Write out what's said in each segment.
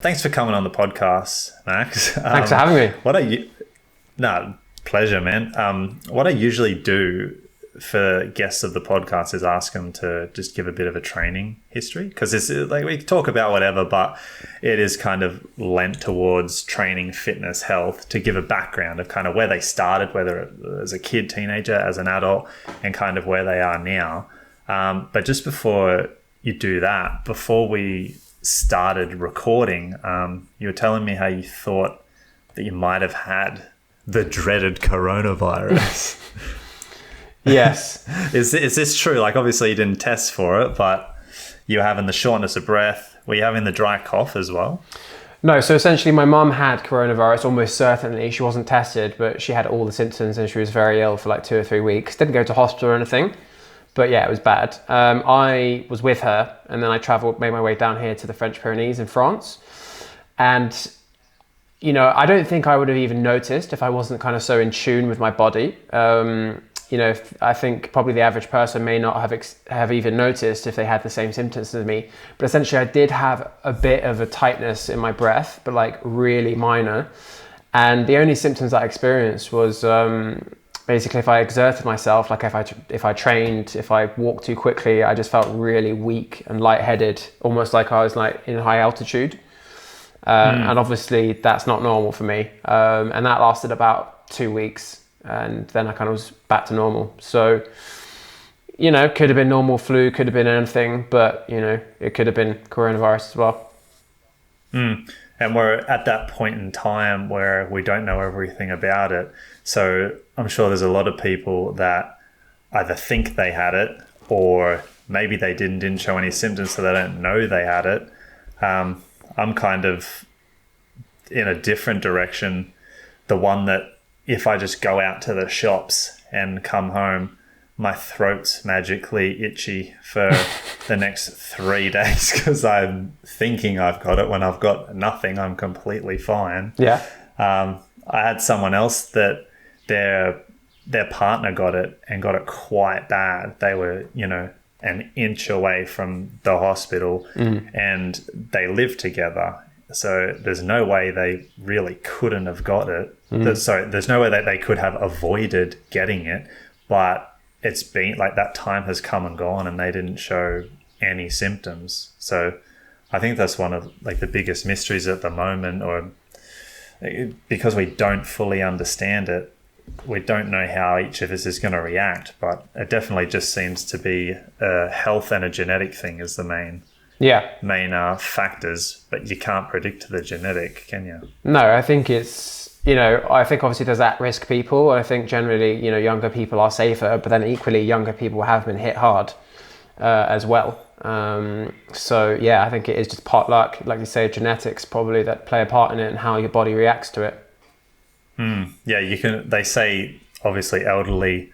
Thanks for coming on the podcast, Max. Thanks for having me. Pleasure, man. What I usually do for guests of the podcast is ask them to just give a bit of a training history, because it's like we talk about whatever, but it is kind of lent towards training, fitness, health, to give a background of kind of where they started, whether as a kid, teenager, as an adult, and kind of where they are now. But just before you do that, before we started recording, you were telling me how you thought that you might have had the dreaded coronavirus. Yes. Is this true? Like, obviously you didn't test for it, but you're having the shortness of breath. Were you having the dry cough as well? No, so essentially my mum had coronavirus, almost certainly. She wasn't tested, but she had all the symptoms and she was very ill for like 2 or 3 weeks. Didn't go to hospital or anything. But yeah, it was bad. I was with her and then I made my way down here to the French Pyrenees in France. And, you know, I don't think I would have even noticed if I wasn't kind of so in tune with my body. I think probably the average person may not have even noticed if they had the same symptoms as me. But essentially I did have a bit of a tightness in my breath, but like really minor. And the only symptoms I experienced was basically if I exerted myself, like if I trained, if I walked too quickly, I just felt really weak and lightheaded, almost like I was like in high altitude. And obviously that's not normal for me. And that lasted about 2 weeks. And then I kind of was back to normal. So, you know, could have been normal flu, could have been anything, but, you know, it could have been coronavirus as well. And we're at that point in time where we don't know everything about it. So I'm sure there's a lot of people that either think they had it or maybe they didn't show any symptoms, so they don't know they had it. I'm kind of in a different direction. The one that if I just go out to the shops and come home, my throat's magically itchy for the next 3 days because I'm thinking I've got it when I've got nothing. I'm completely fine. Yeah. I had someone else that their partner got it and got it quite bad. They were, you know, an inch away from the hospital and they lived together. So there's no way they really couldn't have got it. There's no way that they could have avoided getting it, but it's been like that time has come and gone and they didn't show any symptoms. So I think that's one of like the biggest mysteries at the moment, or because we don't fully understand it, we don't know how each of us is going to react, but it definitely just seems to be a health and a genetic thing is the main factors, but you can't predict the genetic, can you? No, I think I think obviously there's at-risk people. I think generally, you know, younger people are safer, but then equally younger people have been hit hard as well. So yeah, I think it is just part luck, like you say, genetics probably that play a part in it and how your body reacts to it. Yeah, they say obviously elderly,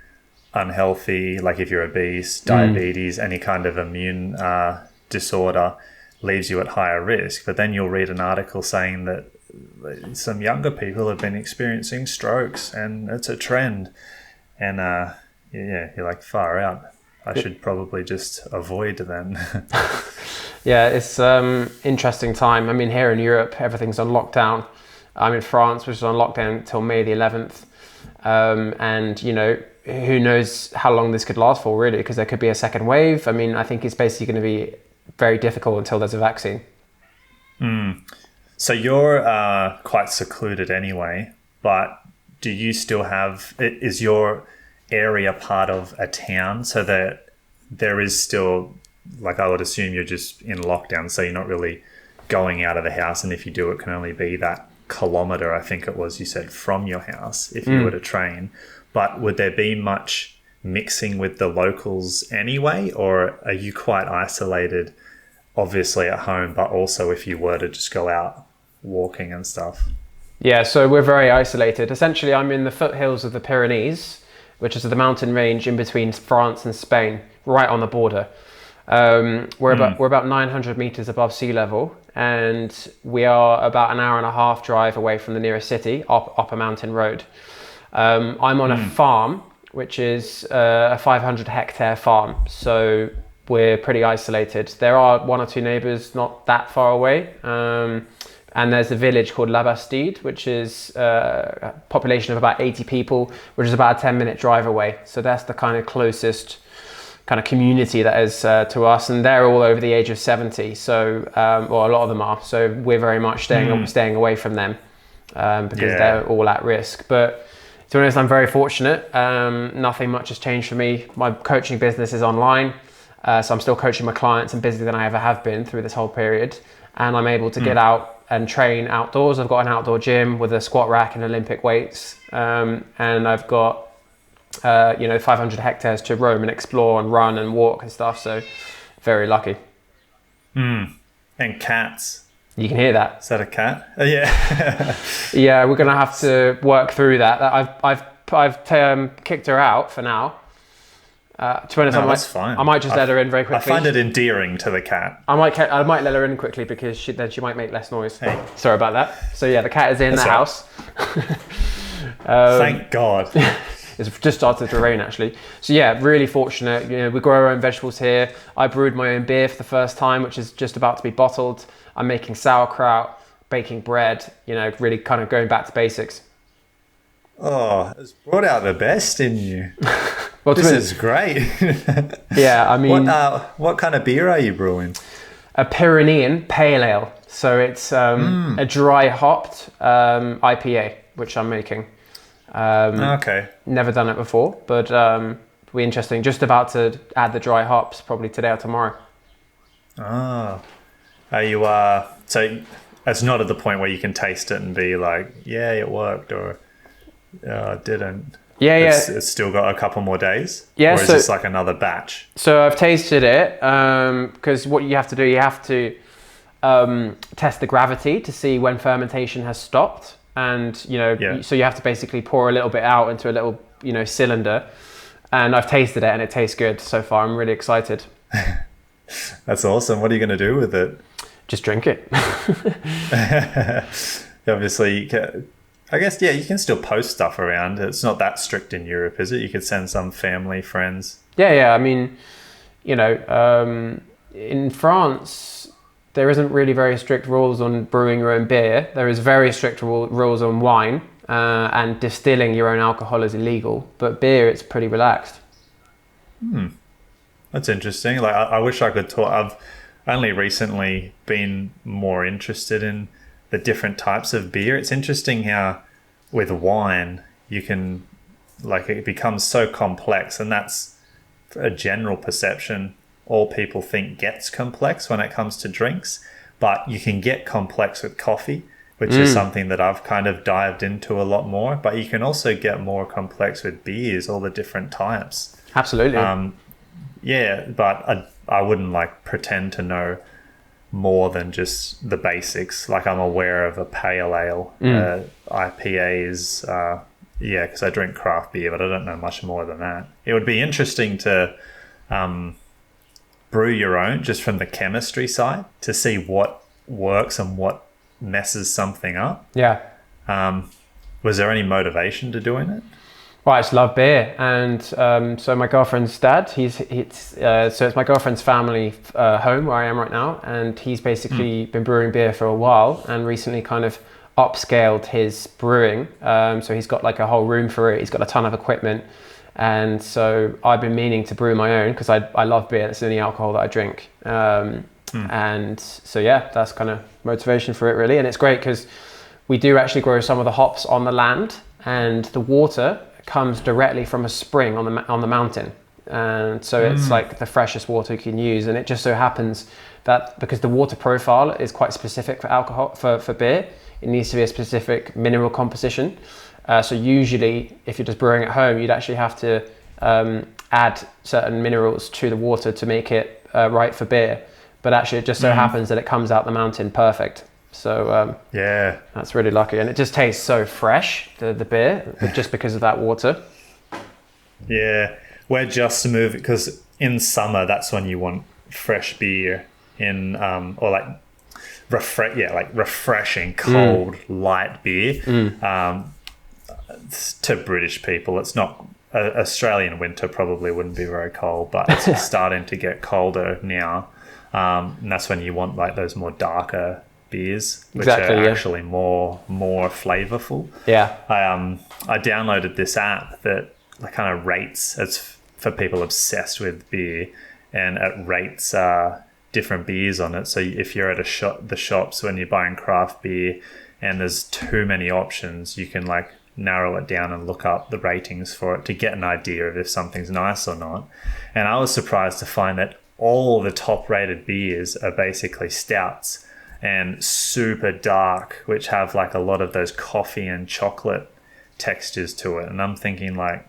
unhealthy, like if you're obese, diabetes, any kind of immune disorder leaves you at higher risk. But then you'll read an article saying that some younger people have been experiencing strokes and it's a trend. And you're like, far out. I should probably just avoid them. Yeah, it's interesting time. I mean, here in Europe, everything's on lockdown. I'm in France, which is on lockdown until May the 11th. And, you know, who knows how long this could last for, really, because there could be a second wave. I mean, I think it's basically going to be very difficult until there's a vaccine. So you're quite secluded anyway, but do you still is your area part of a town so that there is still, like I would assume you're just in lockdown, so you're not really going out of the house, and if you do, it can only be that kilometre, I think it was, you said, from your house if you were to train. But would there be much mixing with the locals anyway, or are you quite isolated, obviously at home, but also if you were to just go out walking and stuff? Yeah, so we're very isolated. Essentially, I'm in the foothills of the Pyrenees, which is the mountain range in between France and Spain, right on the border. We're about 900 meters above sea level, and we are about an hour and a half drive away from the nearest city, up a mountain road. I'm on a farm, which is a 500 hectare farm. So we're pretty isolated. There are one or two neighbors not that far away, And there's a village called La Bastide, which is a population of about 80 people, which is about a 10-minute drive away. So that's the kind of closest kind of community that is to us. And they're all over the age of 70. So, well, a lot of them are. So we're very much staying away from them because they're all at risk. But to be honest, I'm very fortunate. Nothing much has changed for me. My coaching business is online. So I'm still coaching my clients and busier than I ever have been through this whole period. And I'm able to get out and train outdoors. I've got an outdoor gym with a squat rack and Olympic weights. And I've got, 500 hectares to roam and explore and run and walk and stuff. So very lucky. And cats. You can hear that. Is that a cat? Yeah. Yeah, we're going to have to work through that. I've kicked her out for now. To be honest, that's fine. I might just let her in very quickly. I find it endearing to the cat. I might let her in quickly because then she might make less noise. Hey. Sorry about that. So yeah, the cat is in the house. Thank God. It's just started to rain actually. So yeah, really fortunate. We grow our own vegetables here. I brewed my own beer for the first time, which is just about to be bottled. I'm making sauerkraut, baking bread. Really kind of going back to basics. Oh, it's brought out the best in you. Well, this is great. Yeah, I mean... What kind of beer are you brewing? A Pyrenean Pale Ale. So it's a dry hopped IPA, which I'm making. Okay. Never done it before, but it'll be interesting. Just about to add the dry hops probably today or tomorrow. Ah. Are you... So it's not at the point where you can taste it and be like, yeah, it worked, or it didn't. Yeah. It's still got a couple more days? Yeah. Or is this like another batch? So I've tasted it because what you have to do, you have to test the gravity to see when fermentation has stopped. And, so you have to basically pour a little bit out into a little, cylinder. And I've tasted it and it tastes good so far. I'm really excited. That's awesome. What are you going to do with it? Just drink it. Obviously, I guess, yeah, you can still post stuff around. It's not that strict in Europe, is it? You could send some family, friends. Yeah. I mean, in France, there isn't really very strict rules on brewing your own beer. There is very strict rules on wine, and distilling your own alcohol is illegal. But beer, it's pretty relaxed. That's interesting. Like, I wish I could talk. I've only recently been more interested in the different types of beer. It's interesting how with wine you can, like, it becomes so complex, and that's a general perception. All people think gets complex when it comes to drinks, but you can get complex with coffee, which is something that I've kind of dived into a lot more. But you can also get more complex with beers, all the different types. Absolutely. Yeah, but I wouldn't like pretend to know more than just the basics. Like, I'm aware of a pale ale, IPAs, because I drink craft beer, but I don't know much more than that. It would be interesting to brew your own just from the chemistry side to see what works and what messes something up. Yeah. Was there any motivation to doing it? Well, I just love beer, and so my girlfriend's dad, so it's my girlfriend's family home where I am right now, and he's basically been brewing beer for a while, and recently kind of upscaled his brewing. So he's got like a whole room for it. He's got a ton of equipment, and so I've been meaning to brew my own because I love beer. That's the only alcohol that I drink, and so yeah, that's kind of motivation for it really, and it's great because we do actually grow some of the hops on the land, and the water comes directly from a spring on the mountain, and so it's like the freshest water you can use. And it just so happens that because the water profile is quite specific for alcohol for beer, it needs to be a specific mineral composition. So usually if you're just brewing at home, you'd actually have to add certain minerals to the water to make it right for beer, but actually it just so happens that it comes out the mountain perfect. So yeah, that's really lucky, and it just tastes so fresh, the beer, just because of that water. Yeah, we're just moving because in summer that's when you want fresh beer in or like refreshing cold light beer. To British people, it's not Australian winter probably wouldn't be very cold, but it's starting to get colder now, and that's when you want like those more darker beers, which Exactly, are yeah. actually more flavorful. Yeah. I downloaded this app that kind of rates. It's for people obsessed with beer, and it rates different beers on it. So if you're at the shops when you're buying craft beer, and there's too many options, you can like narrow it down and look up the ratings for it to get an idea of if something's nice or not. And I was surprised to find that all the top rated beers are basically stouts and super dark, which have like a lot of those coffee and chocolate textures to it. And I'm thinking, like,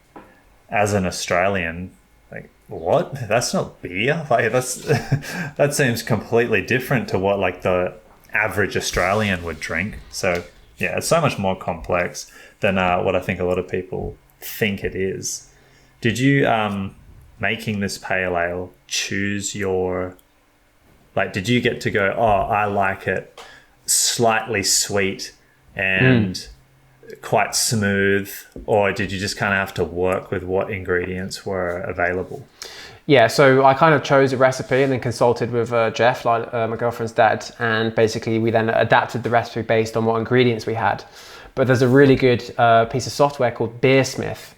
as an Australian, like, what? That's not beer. Like, that seems completely different to what like the average Australian would drink. So yeah, it's so much more complex than what I think a lot of people think it is. Did you making this pale ale choose your, like, did you get to go, oh, I like it slightly sweet and quite smooth, or did you just kind of have to work with what ingredients were available? Yeah, so I kind of chose a recipe and then consulted with Jeff, like my girlfriend's dad, and basically we then adapted the recipe based on what ingredients we had. But there's a really good piece of software called Beersmith,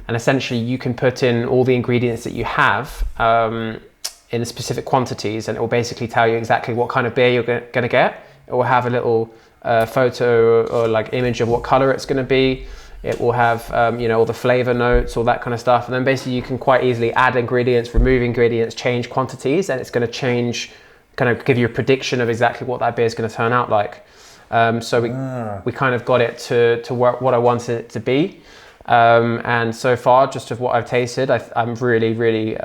and essentially you can put in all the ingredients that you have in specific quantities, and it will basically tell you exactly what kind of beer you're going to get. It will have a little photo or like image of what color it's going to be. It will have, all the flavor notes, all that kind of stuff. And then basically you can quite easily add ingredients, remove ingredients, change quantities, and it's going to change, kind of give you a prediction of exactly what that beer is going to turn out like. So we kind of got it to work what I wanted it to be. And so far, just of what I've tasted, I'm really, really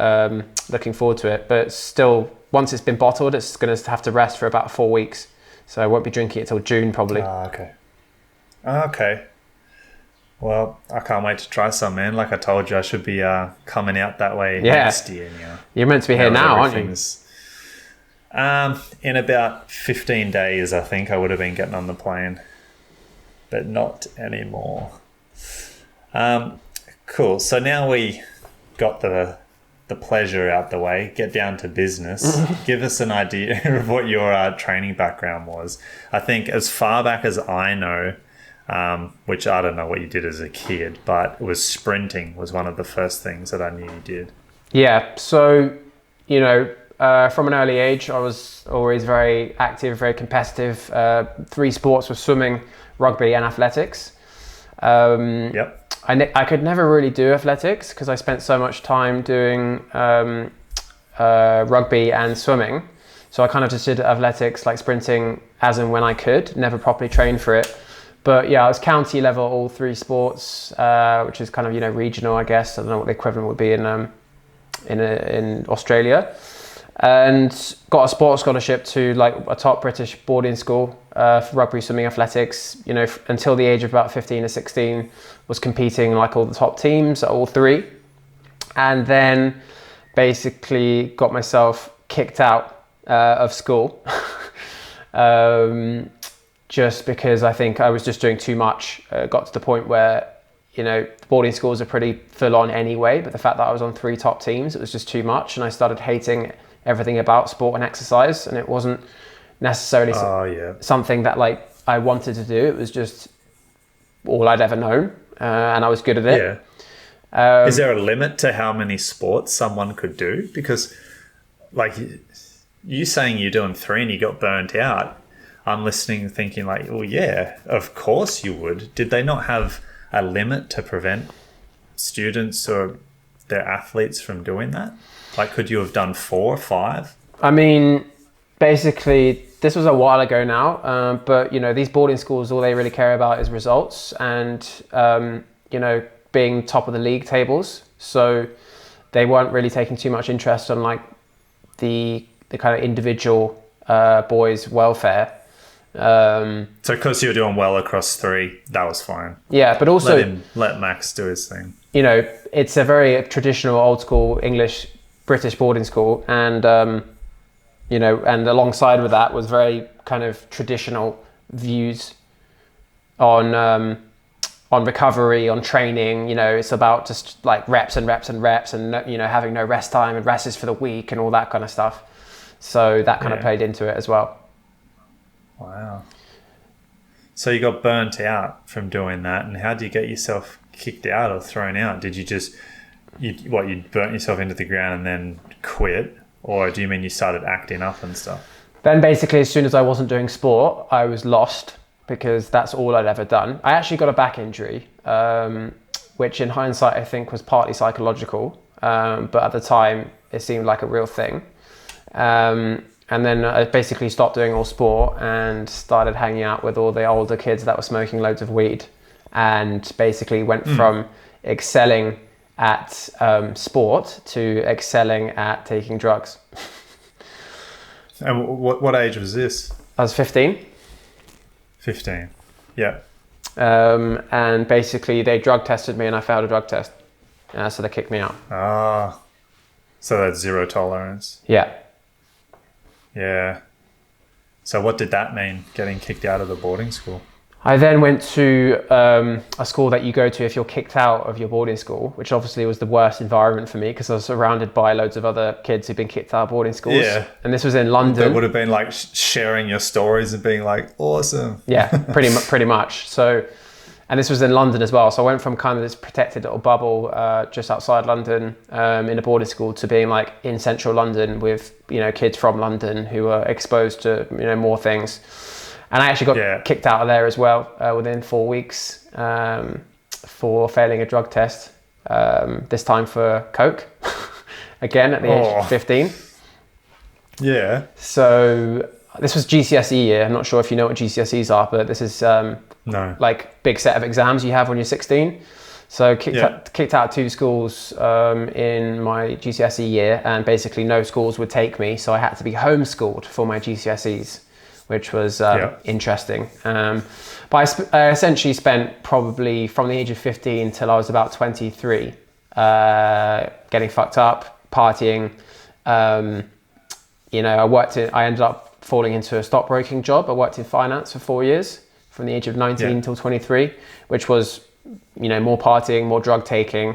looking forward to it. But still, once it's been bottled, it's going to have to rest for about 4 weeks. So I won't be drinking it till June probably. Okay. Well, I can't wait to try some, man. Like I told you, I should be coming out that way next year. You're meant to be here now, aren't you? In about 15 days, I think I would have been getting on the plane, but not anymore. Cool. So now we got the pleasure out the way, get down to business. Give us an idea of what your training background was. I think as far back as I know, which I don't know what you did as a kid, but it was sprinting was one of the first things that I knew you did. Yeah. So, from an early age, I was always very active, very competitive. 3 sports were swimming, rugby and athletics. Yep. I could never really do athletics because I spent so much time doing rugby and swimming. So I kind of just did athletics, like sprinting as and when I could, never properly trained for it. But yeah, I was county level, all 3 sports, which is kind of, regional, I guess. I don't know what the equivalent would be in Australia. And got a sports scholarship to like a top British boarding school for rugby, swimming, athletics. Until the age of about 15 or 16, was competing like all the top teams at all 3. And then basically got myself kicked out of school. Just because I think I was just doing too much. Got to the point where, boarding schools are pretty full on anyway, but the fact that I was on 3 top teams, it was just too much. And I started hating everything about sport and exercise, and it wasn't necessarily something that like I wanted to do. It was just all I'd ever known, and I was good at it. Yeah. Is there a limit to how many sports someone could do? Because like you saying you're doing 3 and you got burnt out, I'm listening thinking like, well, yeah, of course you would. Did they not have a limit to prevent students or their athletes from doing that? Like, could you have done 4 or 5? I mean, basically, this was a while ago now, but, these boarding schools, all they really care about is results and, being top of the league tables. So they weren't really taking too much interest on, like, the kind of individual boys' welfare. So because you were doing well across 3, that was fine. Yeah, but also... Let Max do his thing. It's a very traditional, old-school English British boarding school, and and alongside with that was very kind of traditional views on recovery, on training. It's about just like reps and reps and reps, and having no rest time and rest is for the weak and all that kind of stuff. So that kind of played into it as well. Wow. So you got burnt out from doing that, and how did you get yourself kicked out or thrown out? Did you just, you burnt yourself into the ground and then quit? Or do you mean you started acting up and stuff? Then basically, as soon as I wasn't doing sport, I was lost because that's all I'd ever done. I actually got a back injury, which in hindsight, I think was partly psychological. But at the time, it seemed like a real thing. And then I basically stopped doing all sport and started hanging out with all the older kids that were smoking loads of weed, and basically went from excelling at sport to excelling at taking drugs. And what age was this? I was 15. 15. Yeah. And basically they drug tested me and I failed a drug test. So they kicked me out. Ah. So that's zero tolerance. Yeah. Yeah. So what did that mean, getting kicked out of the boarding school? I then went to a school that you go to if you're kicked out of your boarding school, which obviously was the worst environment for me because I was surrounded by loads of other kids who'd been kicked out of boarding schools. Yeah. And this was in London. That would have been like sharing your stories and being like, awesome. Yeah, pretty much. So, and this was in London as well. So I went from kind of this protected little bubble just outside London in a boarding school to being like in central London with, kids from London who were exposed to, more things. And I actually got kicked out of there as well within 4 weeks for failing a drug test, this time for coke, again at the age of 15. Yeah. So this was GCSE year. I'm not sure if you know what GCSEs are, but this is no, like big set of exams you have when you're 16. So kicked out of 2 schools in my GCSE year, and basically no schools would take me. So I had to be homeschooled for my GCSEs, which was interesting. But I essentially spent probably from the age of 15 till I was about 23 getting fucked up, partying. I ended up falling into a stockbroking job. I worked in finance for 4 years from the age of 19 till 23, which was, more partying, more drug taking,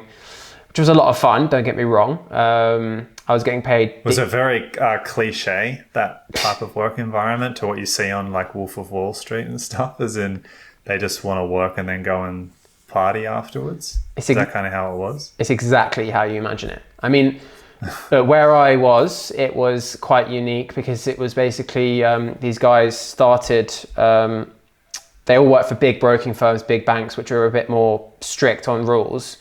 which was a lot of fun, don't get me wrong. I was getting paid. Was it very cliche, that type of work environment, to what you see on like Wolf of Wall Street and stuff, as in they just want to work and then go and party afterwards? Is that kind of how it was? It's exactly how you imagine it. I mean, where I was, it was quite unique because it was basically these guys started, they all worked for big broking firms, big banks, which are a bit more strict on rules.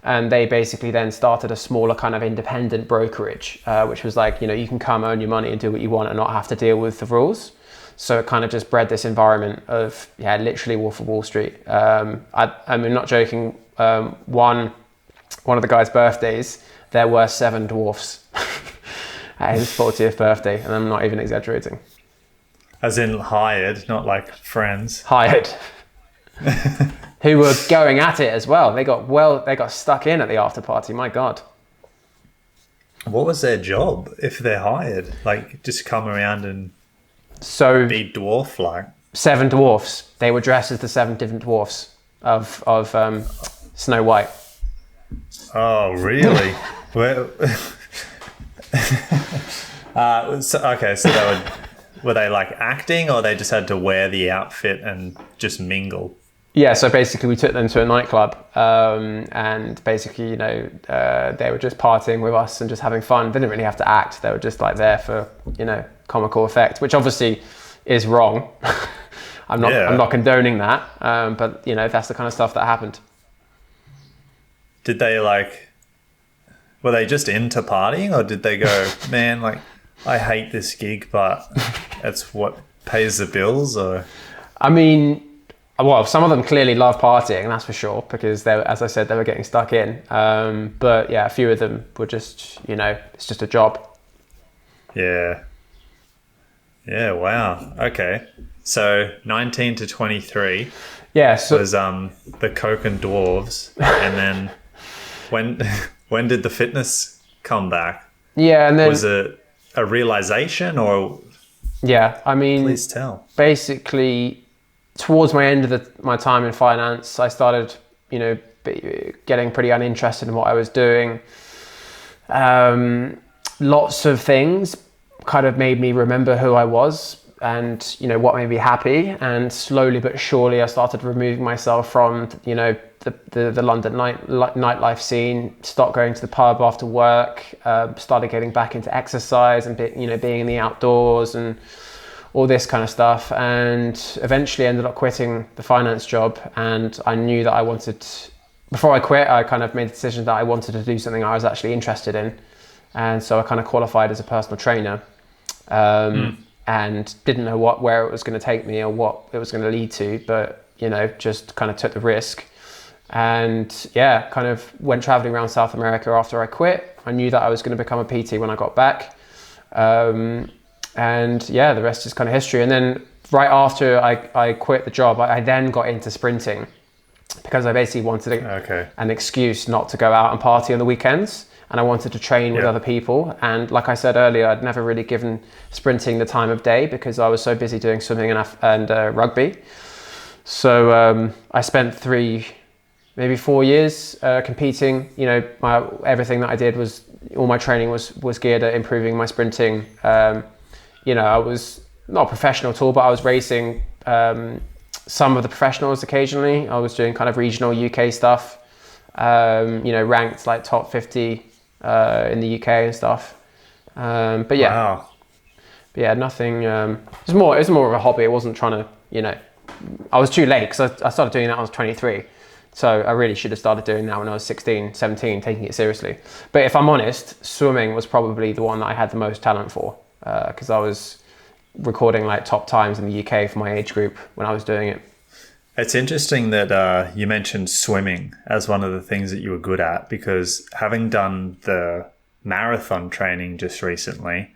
And they basically then started a smaller kind of independent brokerage, which was like, you can come earn your money and do what you want and not have to deal with the rules. So it kind of just bred this environment of, literally Wolf of Wall Street. I'm not joking. One of the guys' birthdays, there were 7 dwarfs at his 40th birthday. And I'm not even exaggerating. As in hired, not like friends. Hired. Who were going at it as well. They got stuck in at the after party. My God. What was their job if they're hired? Like just come around and be dwarf like? 7 dwarfs. They were dressed as the 7 different dwarfs of Snow White. Oh, really? So were they like acting, or they just had to wear the outfit and just mingle? Yeah, so basically we took them to a nightclub and basically, they were just partying with us and just having fun. They didn't really have to act. They were just like there for, comical effect, which obviously is wrong. I'm not condoning that, but, that's the kind of stuff that happened. Did they were they just into partying, or did they go, man, like, I hate this gig, but it's what pays the bills? Or I mean, well, some of them clearly love partying, that's for sure, because as I said, they were getting stuck in. But yeah, a few of them were just, it's just a job. Yeah. Yeah, wow. Okay. So 19 to 23 was the Coke and Dwarves. And then when did the fitness come back? Yeah, and then... Was it a realization or... Yeah, I mean... Please tell. Basically... Towards my end of my time in finance, I started, getting pretty uninterested in what I was doing. Lots of things kind of made me remember who I was. and what made me happy. And slowly but surely I started removing myself from the London nightlife scene, stopped going to the pub after work, started getting back into exercise and being in the outdoors and all this kind of stuff, and eventually ended up quitting the finance job. And I knew that before I quit, I kind of made the decision that I wanted to do something I was actually interested in. And so I kind of qualified as a personal trainer, and didn't know where it was going to take me or what it was going to lead to, but just kind of took the risk. And kind of went traveling around South America after I quit. I knew that I was going to become a PT when I got back. And the rest is kind of history. And then right after I quit the job, I then got into sprinting because I basically wanted an excuse not to go out and party on the weekends. And I wanted to train with other people. And like I said earlier, I'd never really given sprinting the time of day because I was so busy doing swimming and rugby. So I spent 3, maybe 4 years competing. Everything that I did all my training was geared at improving my sprinting. I was not professional at all, but I was racing some of the professionals occasionally. I was doing kind of regional UK stuff, ranked like top 50 in the UK and stuff. Wow. Nothing. It was more of a hobby. I wasn't trying to, I was too late because I started doing that when I was 23. So I really should have started doing that when I was 16, 17, taking it seriously. But if I'm honest, swimming was probably the one that I had the most talent for, because I was recording like top times in the UK for my age group when I was doing it. It's interesting that you mentioned swimming as one of the things that you were good at, because having done the marathon training just recently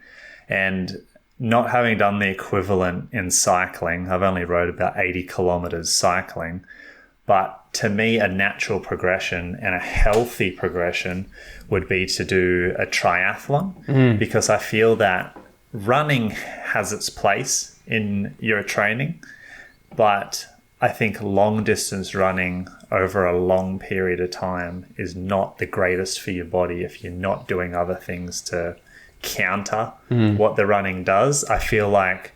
and not having done the equivalent in cycling, I've only rode about 80 kilometers cycling, but to me, a natural progression and a healthy progression would be to do a triathlon, because I feel that running has its place in your training, but I think long distance running over a long period of time is not the greatest for your body if you're not doing other things to counter what the running does. I feel like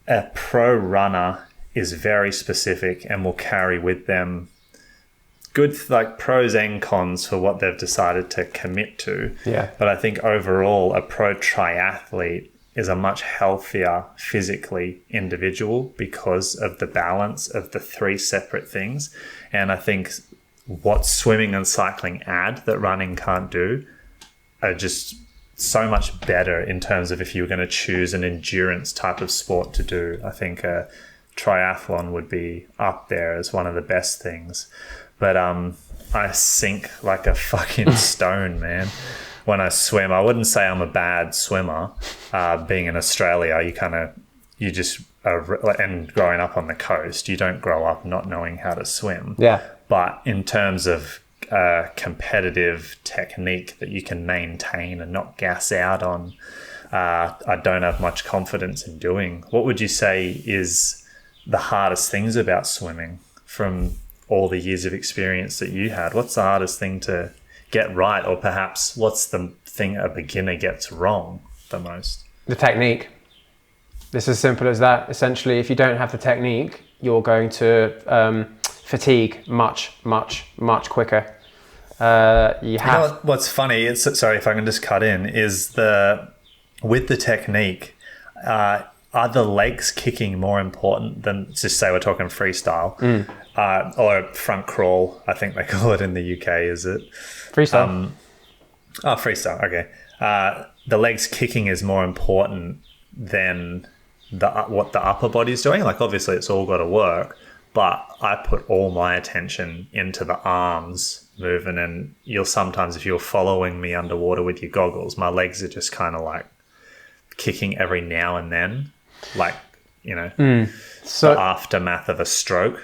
a pro runner is very specific and will carry with them good like pros and cons for what they've decided to commit to. Yeah. But I think overall a pro triathlete is a much healthier physically individual because of the balance of the 3 separate things. And I think what swimming and cycling add that running can't do are just so much better in terms of if you were going to choose an endurance type of sport to do. I think a triathlon would be up there as one of the best things. But I sink like a fucking stone, man. When I swim, I wouldn't say I'm a bad swimmer. Being in Australia, you just and growing up on the coast, you don't grow up not knowing how to swim. Yeah. But in terms of competitive technique that you can maintain and not gas out on, I don't have much confidence in doing. What would you say is the hardest things about swimming from all the years of experience that you had? What's the hardest thing to get right, or perhaps what's the thing a beginner gets wrong the most? The technique. It's as simple as that. Essentially, if you don't have the technique, you're going to fatigue much quicker. What's funny is, sorry if I can just cut in, is with the technique, are the legs kicking more important than, just say we're talking freestyle, or front crawl, I think they call it in the UK, is it? Freestyle. Freestyle, okay. The legs kicking is more important than what the upper body's doing. Like, obviously it's all got to work, but I put all my attention into the arms moving, and you'll sometimes, if you're following me underwater with your goggles, my legs are just kind of like kicking every now and then, like, so the aftermath of a stroke.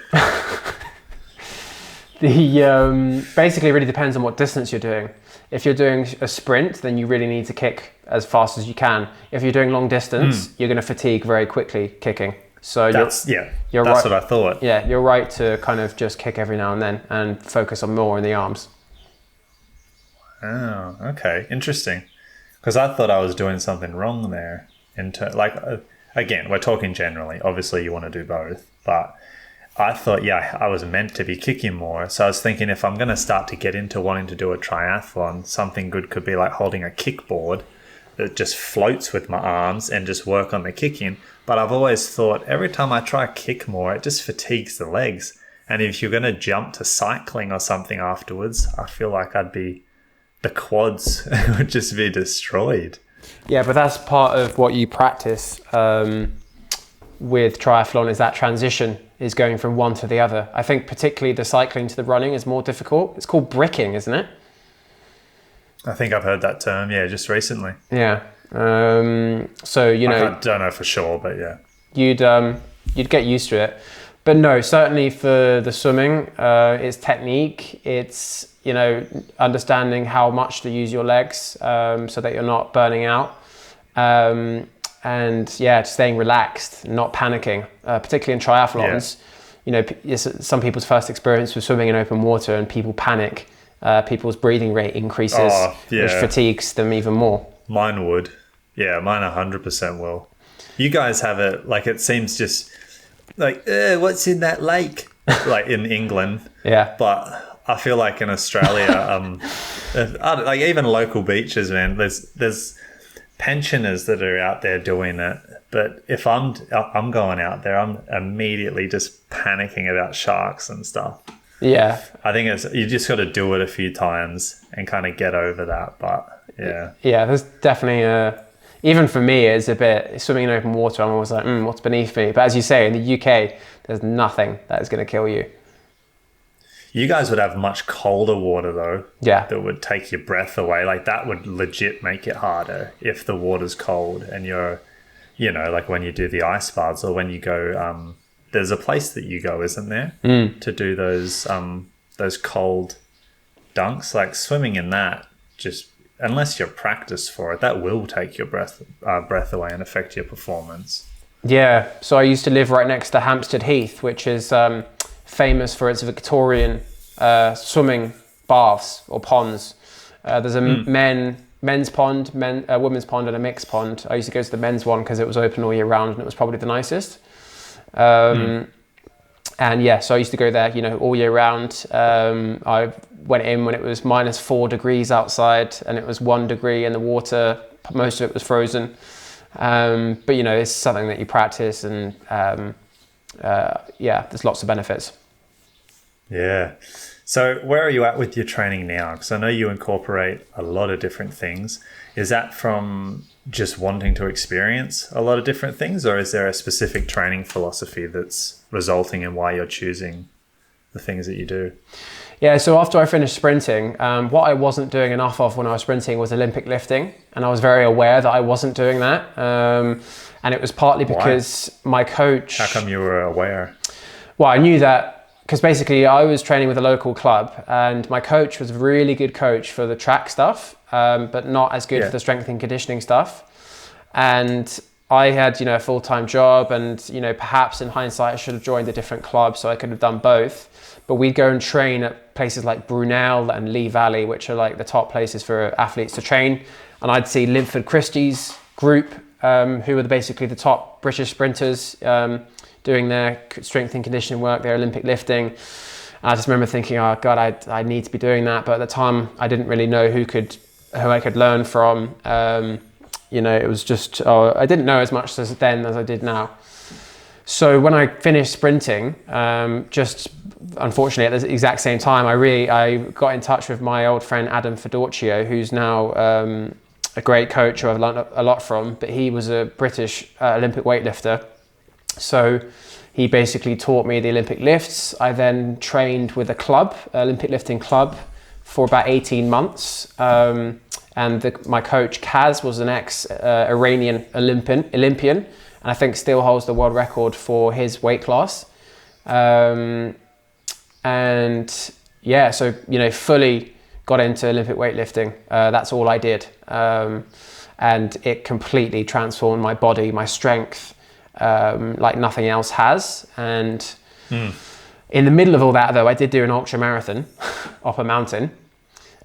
Basically really depends on what distance you're doing. If you're doing a sprint, then you really need to kick as fast as you can. If you're doing long distance, you're going to fatigue very quickly kicking. So that's right, what I thought. Yeah, you're right to kind of just kick every now and then and focus on more in the arms. Oh, okay, interesting. Because I thought I was doing something wrong there. again, we're talking generally. Obviously, you want to do both, but I thought, I was meant to be kicking more. So I was thinking if I'm going to start to get into wanting to do a triathlon, something good could be like holding a kickboard that just floats with my arms and just work on the kicking. But I've always thought every time I try to kick more, it just fatigues the legs. And if you're going to jump to cycling or something afterwards, I feel like the quads would just be destroyed. Yeah, but that's part of what you practice with triathlon, is that transition is going from one to the other. I think particularly the cycling to the running is more difficult. It's called bricking, isn't it? I think I've heard that term, just recently. Yeah. So, I don't know for sure, but yeah. You'd get used to it. But no, certainly for the swimming, it's technique. It's, understanding how much to use your legs so that you're not burning out. And staying relaxed, not panicking, particularly in triathlons. Some people's first experience with swimming in open water, and people panic. People's breathing rate increases, which fatigues them even more. Mine would. Yeah, mine 100% will. You guys have it, like, it seems just like, what's in that lake? Like in England. Yeah. But I feel like in Australia, like even local beaches, man, there's pensioners that are out there doing it. But if I'm going out there, I'm immediately just panicking about sharks and stuff. Yeah. I think you just got to do it a few times and kind of get over that. But yeah. Yeah, there's definitely even for me, it's a bit, swimming in open water, I'm always like, what's beneath me? But as you say, in the UK, there's nothing that is going to kill you. You guys would have much colder water though. Yeah. That would take your breath away. Like that would legit make it harder if the water's cold and you're, like when you do the ice baths or when you go, there's a place that you go, isn't there? To do those cold dunks, like swimming in that, just unless you're practiced for it, that will take your breath away and affect your performance. Yeah. So I used to live right next to Hampstead Heath, which is famous for its Victorian swimming baths or ponds. There's a men's pond, a women's pond, and a mixed pond. I used to go to the men's one because it was open all year round and it was probably the nicest. And so I used to go there, all year round. I went in when it was -4 degrees outside and it was 1 degree in the water. Most of it was frozen. But it's something that you practice, and there's lots of benefits. Yeah. So where are you at with your training now? Because I know you incorporate a lot of different things. Is that from just wanting to experience a lot of different things, or is there a specific training philosophy that's resulting in why you're choosing the things that you do? Yeah, so after I finished sprinting, what I wasn't doing enough of when I was sprinting was Olympic lifting, and I was very aware that I wasn't doing that. And it was partly because my coach... How come you were aware? Well, I knew that because basically I was training with a local club, and my coach was a really good coach for the track stuff, but not as good for the strength and conditioning stuff. And I had, a full-time job, and, perhaps in hindsight I should have joined a different club so I could have done both. But we'd go and train at places like Brunel and Lee Valley, which are like the top places for athletes to train. And I'd see Linford Christie's group, who were basically the top British sprinters, doing their strength and conditioning work, their Olympic lifting. And I just remember thinking, oh God, I need to be doing that. But at the time, I didn't really know who I could learn from. It was just, I didn't know as much as I did now. So when I finished sprinting, just unfortunately at the exact same time, I got in touch with my old friend Adam Fedorcio, who's now a great coach who I've learned a lot from, but he was a British Olympic weightlifter. So he basically taught me the Olympic lifts. I then trained with a club, Olympic lifting club, for about 18 months. And my coach Kaz was an ex-Iranian Olympian, and I think still holds the world record for his weight class. So fully got into Olympic weightlifting. That's all I did. And it completely transformed my body, my strength, like nothing else has. And in the middle of all that, though, I did do an ultra marathon up a mountain.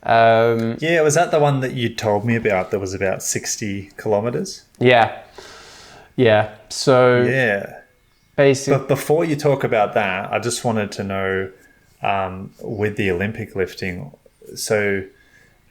Was that the one that you told me about that was about 60 kilometers? Yeah. Yeah. So Yeah. basically, But before you talk about that, I just wanted to know with the Olympic lifting, so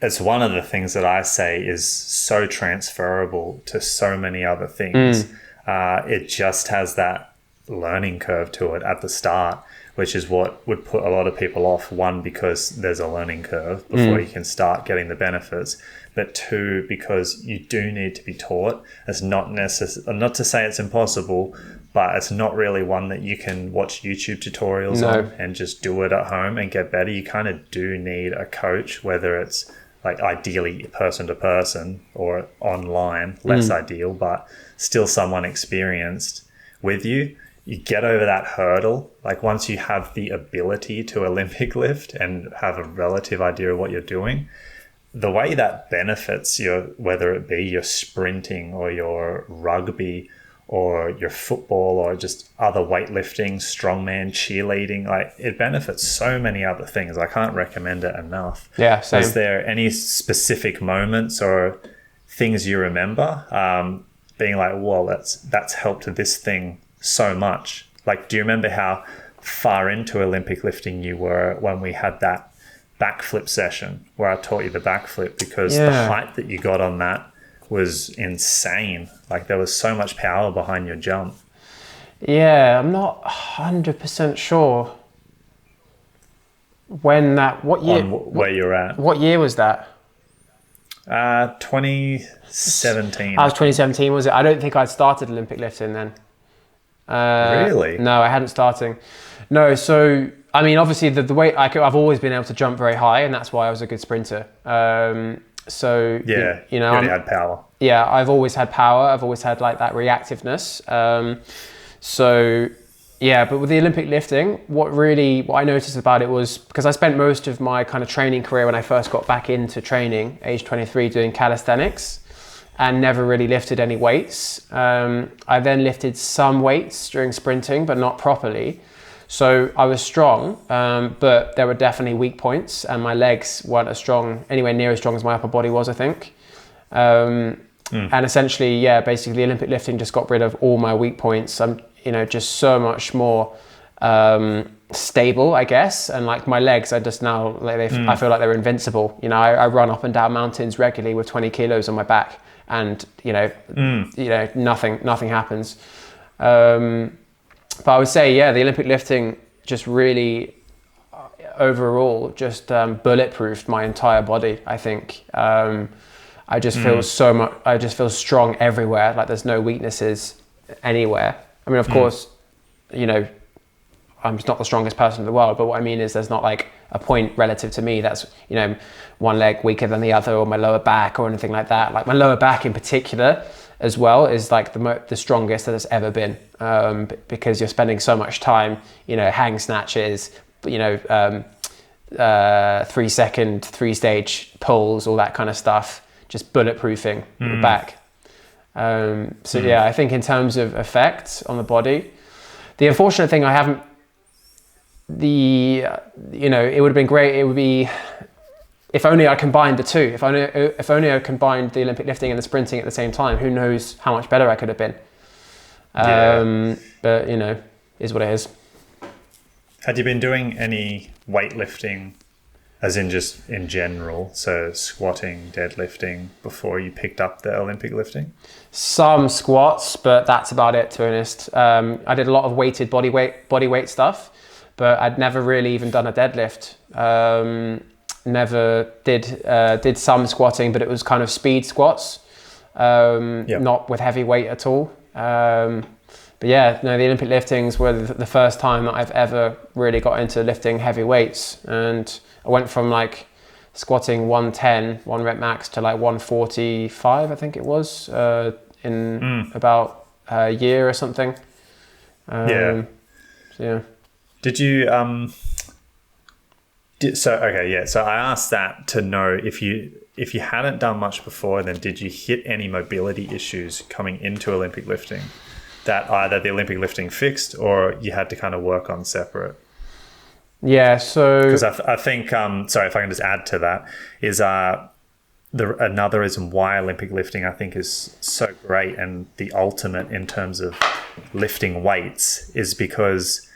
it's one of the things that I say is so transferable to so many other things. It just has that learning curve to it at the start, which is what would put a lot of people off. One, because there's a learning curve before you can start getting the benefits, but two, because you do need to be taught. It's not not to say it's impossible, but it's not really one that you can watch YouTube tutorials on and just do it at home and get better. You kind of do need a coach, whether it's like ideally person to person or online, less ideal, but still someone experienced with you. You get over that hurdle. Like once you have the ability to Olympic lift and have a relative idea of what you're doing, the way that benefits your, whether it be your sprinting or your rugby or your football or just other weightlifting, strongman, cheerleading, like it benefits so many other things. I can't recommend it enough. Yeah, same. Is there any specific moments or things you remember being like, well, that's helped this thing so much? Like, do you remember how far into Olympic lifting you were when we had that backflip session where I taught you the backflip? Because the height that you got on that was insane. Like there was so much power behind your jump. Yeah, I'm not 100% sure when that, what year, where you're at. What year was that? 2017. I was 2017, was it? I don't think I'd started Olympic lifting then. Really? No, I hadn't started. No, so I mean, obviously the way I've always been able to jump very high, and that's why I was a good sprinter. So yeah, you know, you really had power. Yeah, I've always had power. I've always had like that reactiveness. So yeah, but with the Olympic lifting, what I noticed about it was, because I spent most of my kind of training career when I first got back into training, age 23, doing calisthenics, and never really lifted any weights. I then lifted some weights during sprinting, but not properly. So I was strong, but there were definitely weak points, and my legs weren't anywhere near as strong as my upper body was, I think. And essentially, yeah, basically Olympic lifting just got rid of all my weak points. I'm, just so much more stable, I guess. And like my legs are just now, like I feel like they're invincible. I run up and down mountains regularly with 20 kilos on my back, and nothing happens. But I would say, yeah, the Olympic lifting just really, overall, just bulletproofed my entire body, I think. I just feel I just feel strong everywhere. Like there's no weaknesses anywhere. I mean, of course, I'm just not the strongest person in the world, but what I mean is there's not like a point relative to me that's, one leg weaker than the other, or my lower back or anything like that. Like my lower back in particular as well is like the strongest that it's ever been, because you're spending so much time, hang snatches, 3-second, 3-stage pulls, all that kind of stuff, just bulletproofing the back. So yeah, I think in terms of effects on the body, the unfortunate thing it would have been great. It would be, if only I combined the two, if only I combined the Olympic lifting and the sprinting at the same time, who knows how much better I could have been. But is what it is. Had you been doing any weightlifting, as in just in general, so squatting, deadlifting, before you picked up the Olympic lifting? Some squats, but that's about it, to be honest. I did a lot of weighted body weight stuff, but I'd never really even done a deadlift. Never did some squatting, but it was kind of speed squats, not with heavy weight at all. But yeah, no, the Olympic liftings were the first time that I've ever really got into lifting heavy weights, and I went from like squatting 110, 1 rep max, to like 145, I think it was, in about a year or something. So yeah. Did you so I asked that to know if you hadn't done much before, then did you hit any mobility issues coming into Olympic lifting that either the Olympic lifting fixed or you had to kind of work on separate? Yeah, so... Because I think, sorry, if I can just add to that, is another reason why Olympic lifting I think is so great and the ultimate in terms of lifting weights is because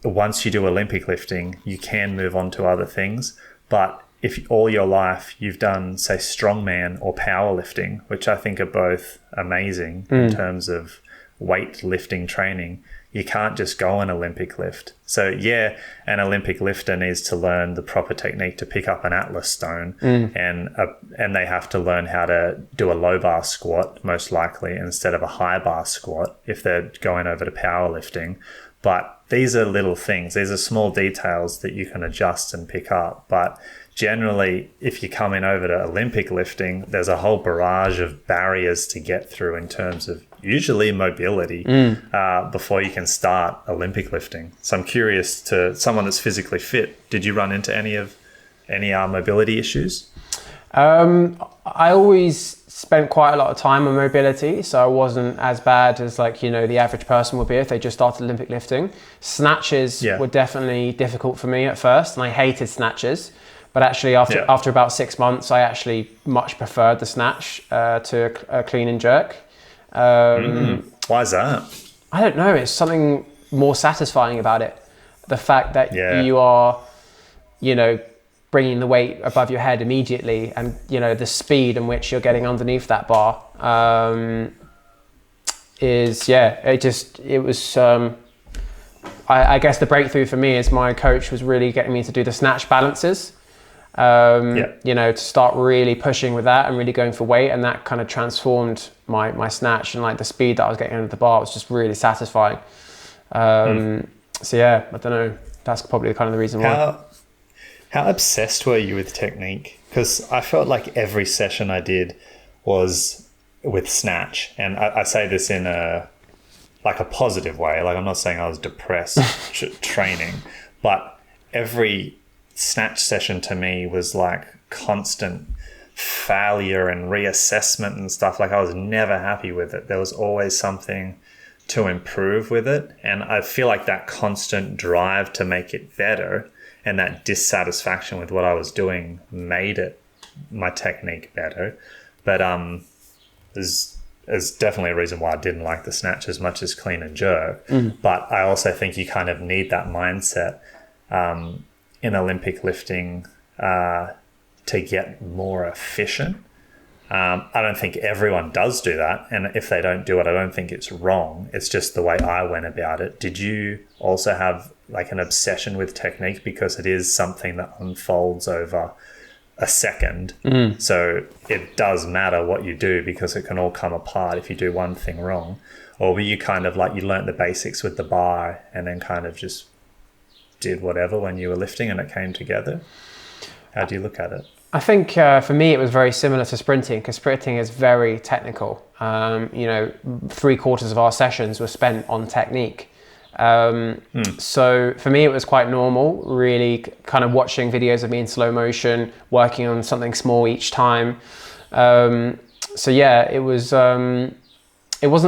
once you do Olympic lifting, you can move on to other things. But if all your life you've done, say, strongman or powerlifting, which I think are both amazing in terms of weightlifting training, you can't just go an Olympic lift. So yeah, an Olympic lifter needs to learn the proper technique to pick up an Atlas stone, and they have to learn how to do a low bar squat most likely instead of a high bar squat if they're going over to powerlifting. But these are little things. These are small details that you can adjust and pick up. But generally, if you're coming over to Olympic lifting, there's a whole barrage of barriers to get through in terms of usually mobility before you can start Olympic lifting. So I'm curious, to someone that's physically fit, did you run into any mobility issues? I always spent quite a lot of time on mobility, so I wasn't as bad as the average person would be if they just started Olympic lifting. Snatches were definitely difficult for me at first, and I hated snatches. But actually, after about 6 months, I actually much preferred the snatch to a clean and jerk. Why is that? I don't know. It's something more satisfying about it. The fact that you are, bringing the weight above your head immediately, and the speed in which you're getting underneath that bar I guess the breakthrough for me is my coach was really getting me to do the snatch balances. To start really pushing with that and really going for weight, and that kind of transformed my snatch, and the speed that I was getting under the bar was just really satisfying. So yeah, I don't know, that's probably kind of the reason why. How obsessed were you with technique? Because I felt like every session I did was with snatch, and I say this in a positive way. I'm not saying I was depressed training, but every snatch session to me was constant failure and reassessment and stuff. I was never happy with it. There was always something to improve with it, and I feel like that constant drive to make it better and that dissatisfaction with what I was doing made my technique better. But there's definitely a reason why I didn't like the snatch as much as clean and jerk. But I also think you kind of need that mindset in Olympic lifting to get more efficient. I don't think everyone does do that, and if they don't do it, I don't think it's wrong. It's just the way I went about it. Did you also have an obsession with technique, because it is something that unfolds over a second? So it does matter what you do, because it can all come apart if you do one thing wrong? Or were you kind of you learnt the basics with the bar and then kind of just did whatever when you were lifting and it came together? How do you look at it? I think for me it was very similar to sprinting, because sprinting is very technical. 3/4 of our sessions were spent on technique. So for me it was quite normal, really kind of watching videos of me in slow motion, working on something small each time. So yeah, it wasn't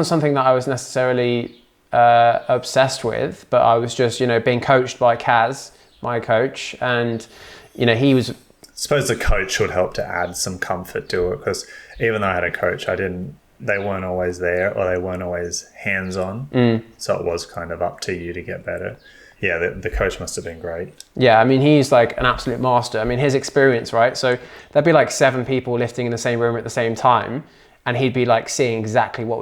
something that I was necessarily obsessed with, but I was just being coached by Kaz, my coach, and he was. I suppose the coach would help to add some comfort to it, because even though I had a coach, they weren't always there, or they weren't always hands-on. So it was kind of up to you to get better. Yeah, the coach must have been great. Yeah, I mean, he's an absolute master. I mean, his experience, right? So there'd be 7 people lifting in the same room at the same time, and he'd be seeing exactly what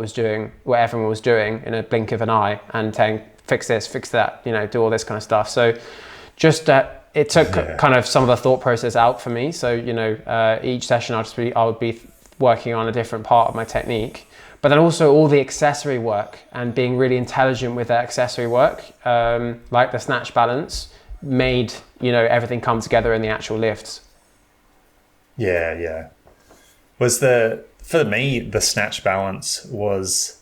everyone was doing in a blink of an eye, and saying, fix this, fix that, do all this kind of stuff. So just it took kind of some of the thought process out for me. So, each session I would be working on a different part of my technique, but then also all the accessory work and being really intelligent with that accessory work, like the snatch balance, made, everything come together in the actual lifts. Yeah. For me, the snatch balance was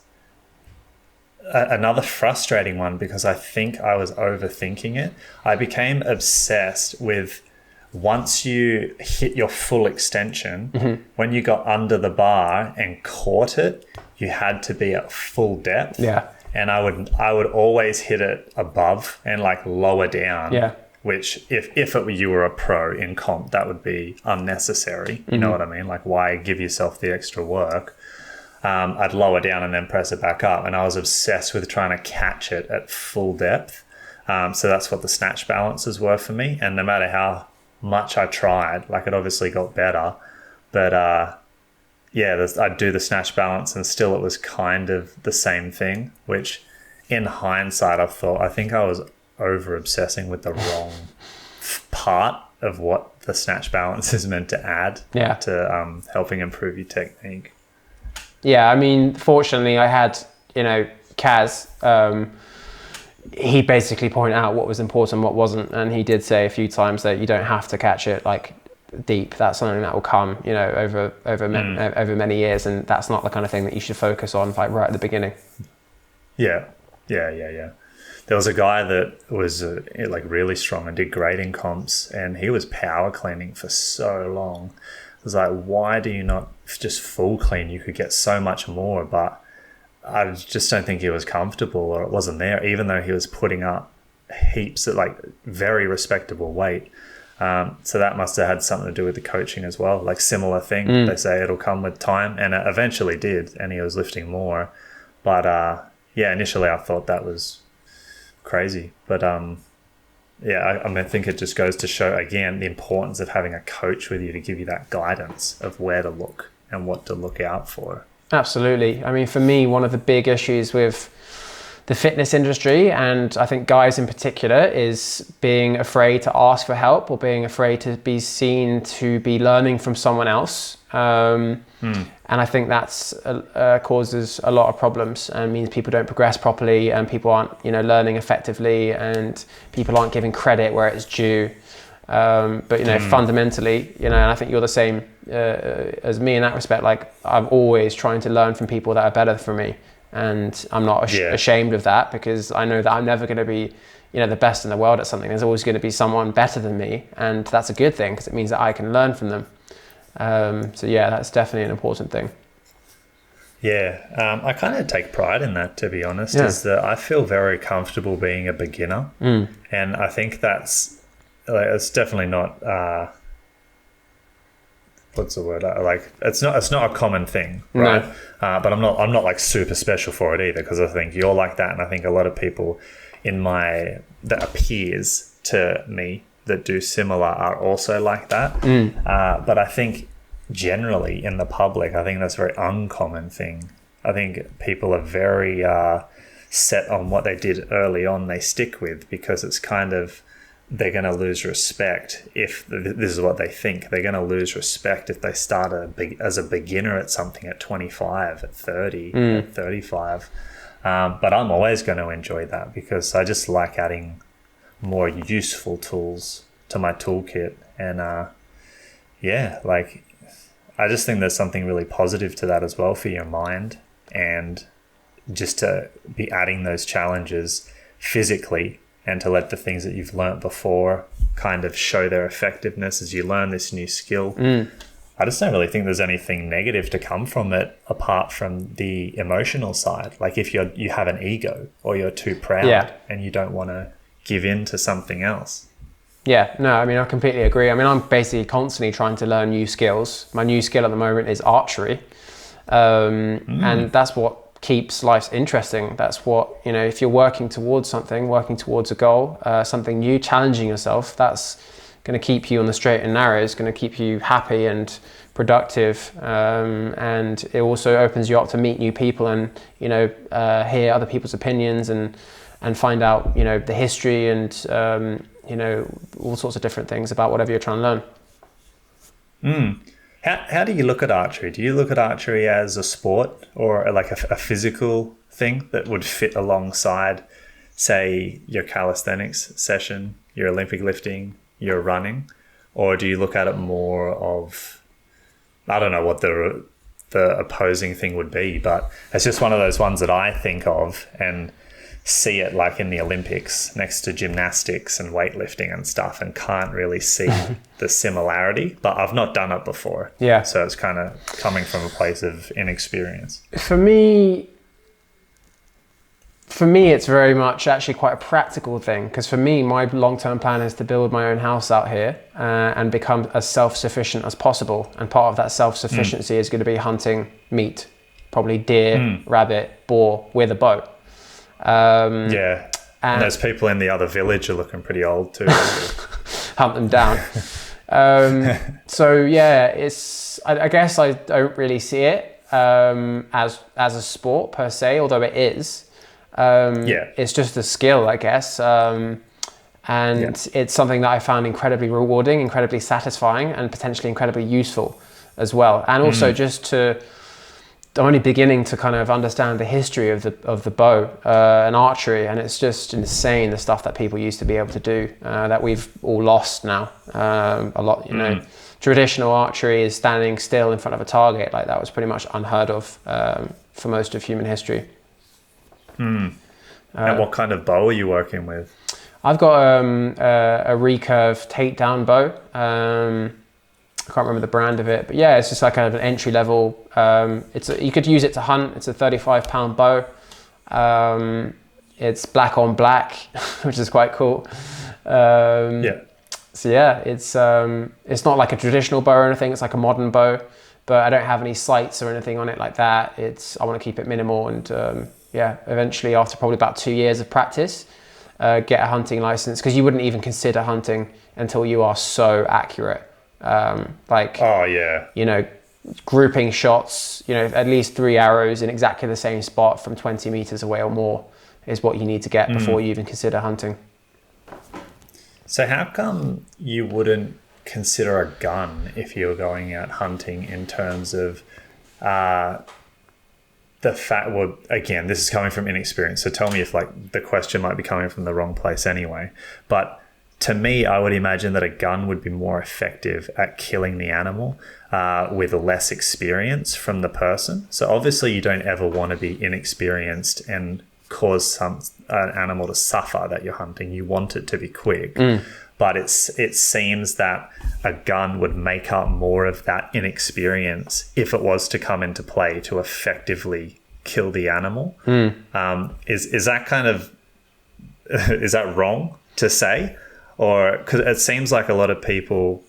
another frustrating one, because I think I was overthinking it. I became obsessed with, once you hit your full extension, when you got under the bar and caught it, you had to be at full depth. Yeah. And I would always hit it above and lower down which if you were a pro in comp, that would be unnecessary. You know what I mean? Like, why give yourself the extra work? I'd lower down and then press it back up. And I was obsessed with trying to catch it at full depth. So that's what the snatch balances were for me. And no matter how much I tried, like, it obviously got better. But I'd do the snatch balance and still it was kind of the same thing, which in hindsight, I think I was over obsessing with the wrong part of what the snatch balance is meant to add to helping improve your technique. Yeah, I mean, fortunately, I had, Kaz. He basically pointed out what was important, what wasn't, and he did say a few times that you don't have to catch it like deep. That's something that will come, over many years, and that's not the kind of thing that you should focus on like right at the beginning. Yeah. There was a guy that was like really strong and did great in comps, and he was power cleaning for so long. I was like, why do you not just full clean? You could get so much more, but I just don't think he was comfortable, or it wasn't there, even though he was putting up heaps at like very respectable weight. So that must have had something to do with the coaching as well. Like, similar thing. They say it'll come with time, and it eventually did, and he was lifting more. But initially I thought that was crazy. But I think it just goes to show again the importance of having a coach with you to give you that guidance of where to look and what to look out for. Absolutely. I mean, for me, one of the big issues with the fitness industry, and I think guys in particular, is being afraid to ask for help or being afraid to be seen to be learning from someone else. And I think that's causes a lot of problems and means people don't progress properly, and people aren't, learning effectively, and people aren't giving credit where it's due. But fundamentally, and I think you're the same as me in that respect. Like, I'm always trying to learn from people that are better than me, and I'm not ashamed of that, because I know that I'm never going to be, the best in the world at something. There's always going to be someone better than me, and that's a good thing because it means that I can learn from them. That's definitely an important thing. I kind of take pride in that, to be honest. Is that I feel very comfortable being a beginner, and I think that's it's definitely not what's the word, like it's not a common thing, right? No. But I'm not like super special for it either, because I think you're like that, and I think a lot of people that appears to me that do similar are also like that. But I think generally in the public, I think that's a very uncommon thing. I think people are very set on what they did early on, they stick with, because it's kind of, they're going to lose respect if this is what they think. They're going to lose respect if they start as a beginner at something at 25, at 30, at 35. But I'm always going to enjoy that, because I just like adding more useful tools to my toolkit. And I just think there's something really positive to that as well for your mind, and just to be adding those challenges physically, and to let the things that you've learnt before kind of show their effectiveness as you learn this new skill. I just don't really think there's anything negative to come from it, apart from the emotional side. Like, if you have an ego, or you're too proud and you don't want to give in to something else. Yeah, no, I mean, I completely agree. I mean, I'm basically constantly trying to learn new skills. My new skill at the moment is archery. And that's what keeps life interesting. That's what, if you're working towards something, working towards a goal, something new, challenging yourself, that's going to keep you on the straight and narrow. It's going to keep you happy and productive. And it also opens you up to meet new people and, hear other people's opinions and find out, the history and, all sorts of different things about whatever you're trying to learn. How do you look at archery? Do you look at archery as a sport, or like a physical thing that would fit alongside, say, your calisthenics session, your Olympic lifting, your running? Or do you look at it more of, I don't know what the opposing thing would be, but it's just one of those ones that I think of and see it like in the Olympics next to gymnastics and weightlifting and stuff, and can't really see the similarity, but I've not done it before. Yeah. So it's kind of coming from a place of inexperience. For me, For me, it's very much actually quite a practical thing, because for me, my long-term plan is to build my own house out here and become as self-sufficient as possible. And part of that self-sufficiency is going to be hunting meat, probably deer, rabbit, boar with a bow. Yeah. And those people in the other village are looking pretty old too. Hunt them down. So yeah, I guess I don't really see it as a sport per se, although it is. It's just a skill, I guess. It's something that I found incredibly rewarding, incredibly satisfying, and potentially incredibly useful as well. And also just to only beginning to kind of understand the history of the bow and archery, and it's just insane the stuff that people used to be able to do that we've all lost now. A lot, you know, traditional archery is standing still in front of a target. Like, that was pretty much unheard of for most of human history. And what kind of bow are you working with? I've got a recurve takedown bow. I can't remember the brand of it, but yeah, it's just like kind of an entry level. You could use it to hunt. It's a 35-pound bow. It's black on black, which is quite cool. So yeah, it's not like a traditional bow or anything. It's like a modern bow, but I don't have any sights or anything on it like that. I want to keep it minimal, and eventually, after probably about 2 years of practice, get a hunting license, because you wouldn't even consider hunting until you are so accurate. You know, grouping shots, you know, at least 3 arrows in exactly the same spot from 20 meters away or more is what you need to get before you even consider hunting. So how come you wouldn't consider a gun if you were going out hunting, in terms of the fact, well, again, this is coming from inexperience, so tell me if like the question might be coming from the wrong place anyway, but to me, I would imagine that a gun would be more effective at killing the animal with less experience from the person. So obviously you don't ever want to be inexperienced and cause an animal to suffer that you're hunting. You want it to be quick. But it seems that a gun would make up more of that inexperience if it was to come into play to effectively kill the animal. Is that kind of, is that wrong to say? Or, because it seems like a lot of people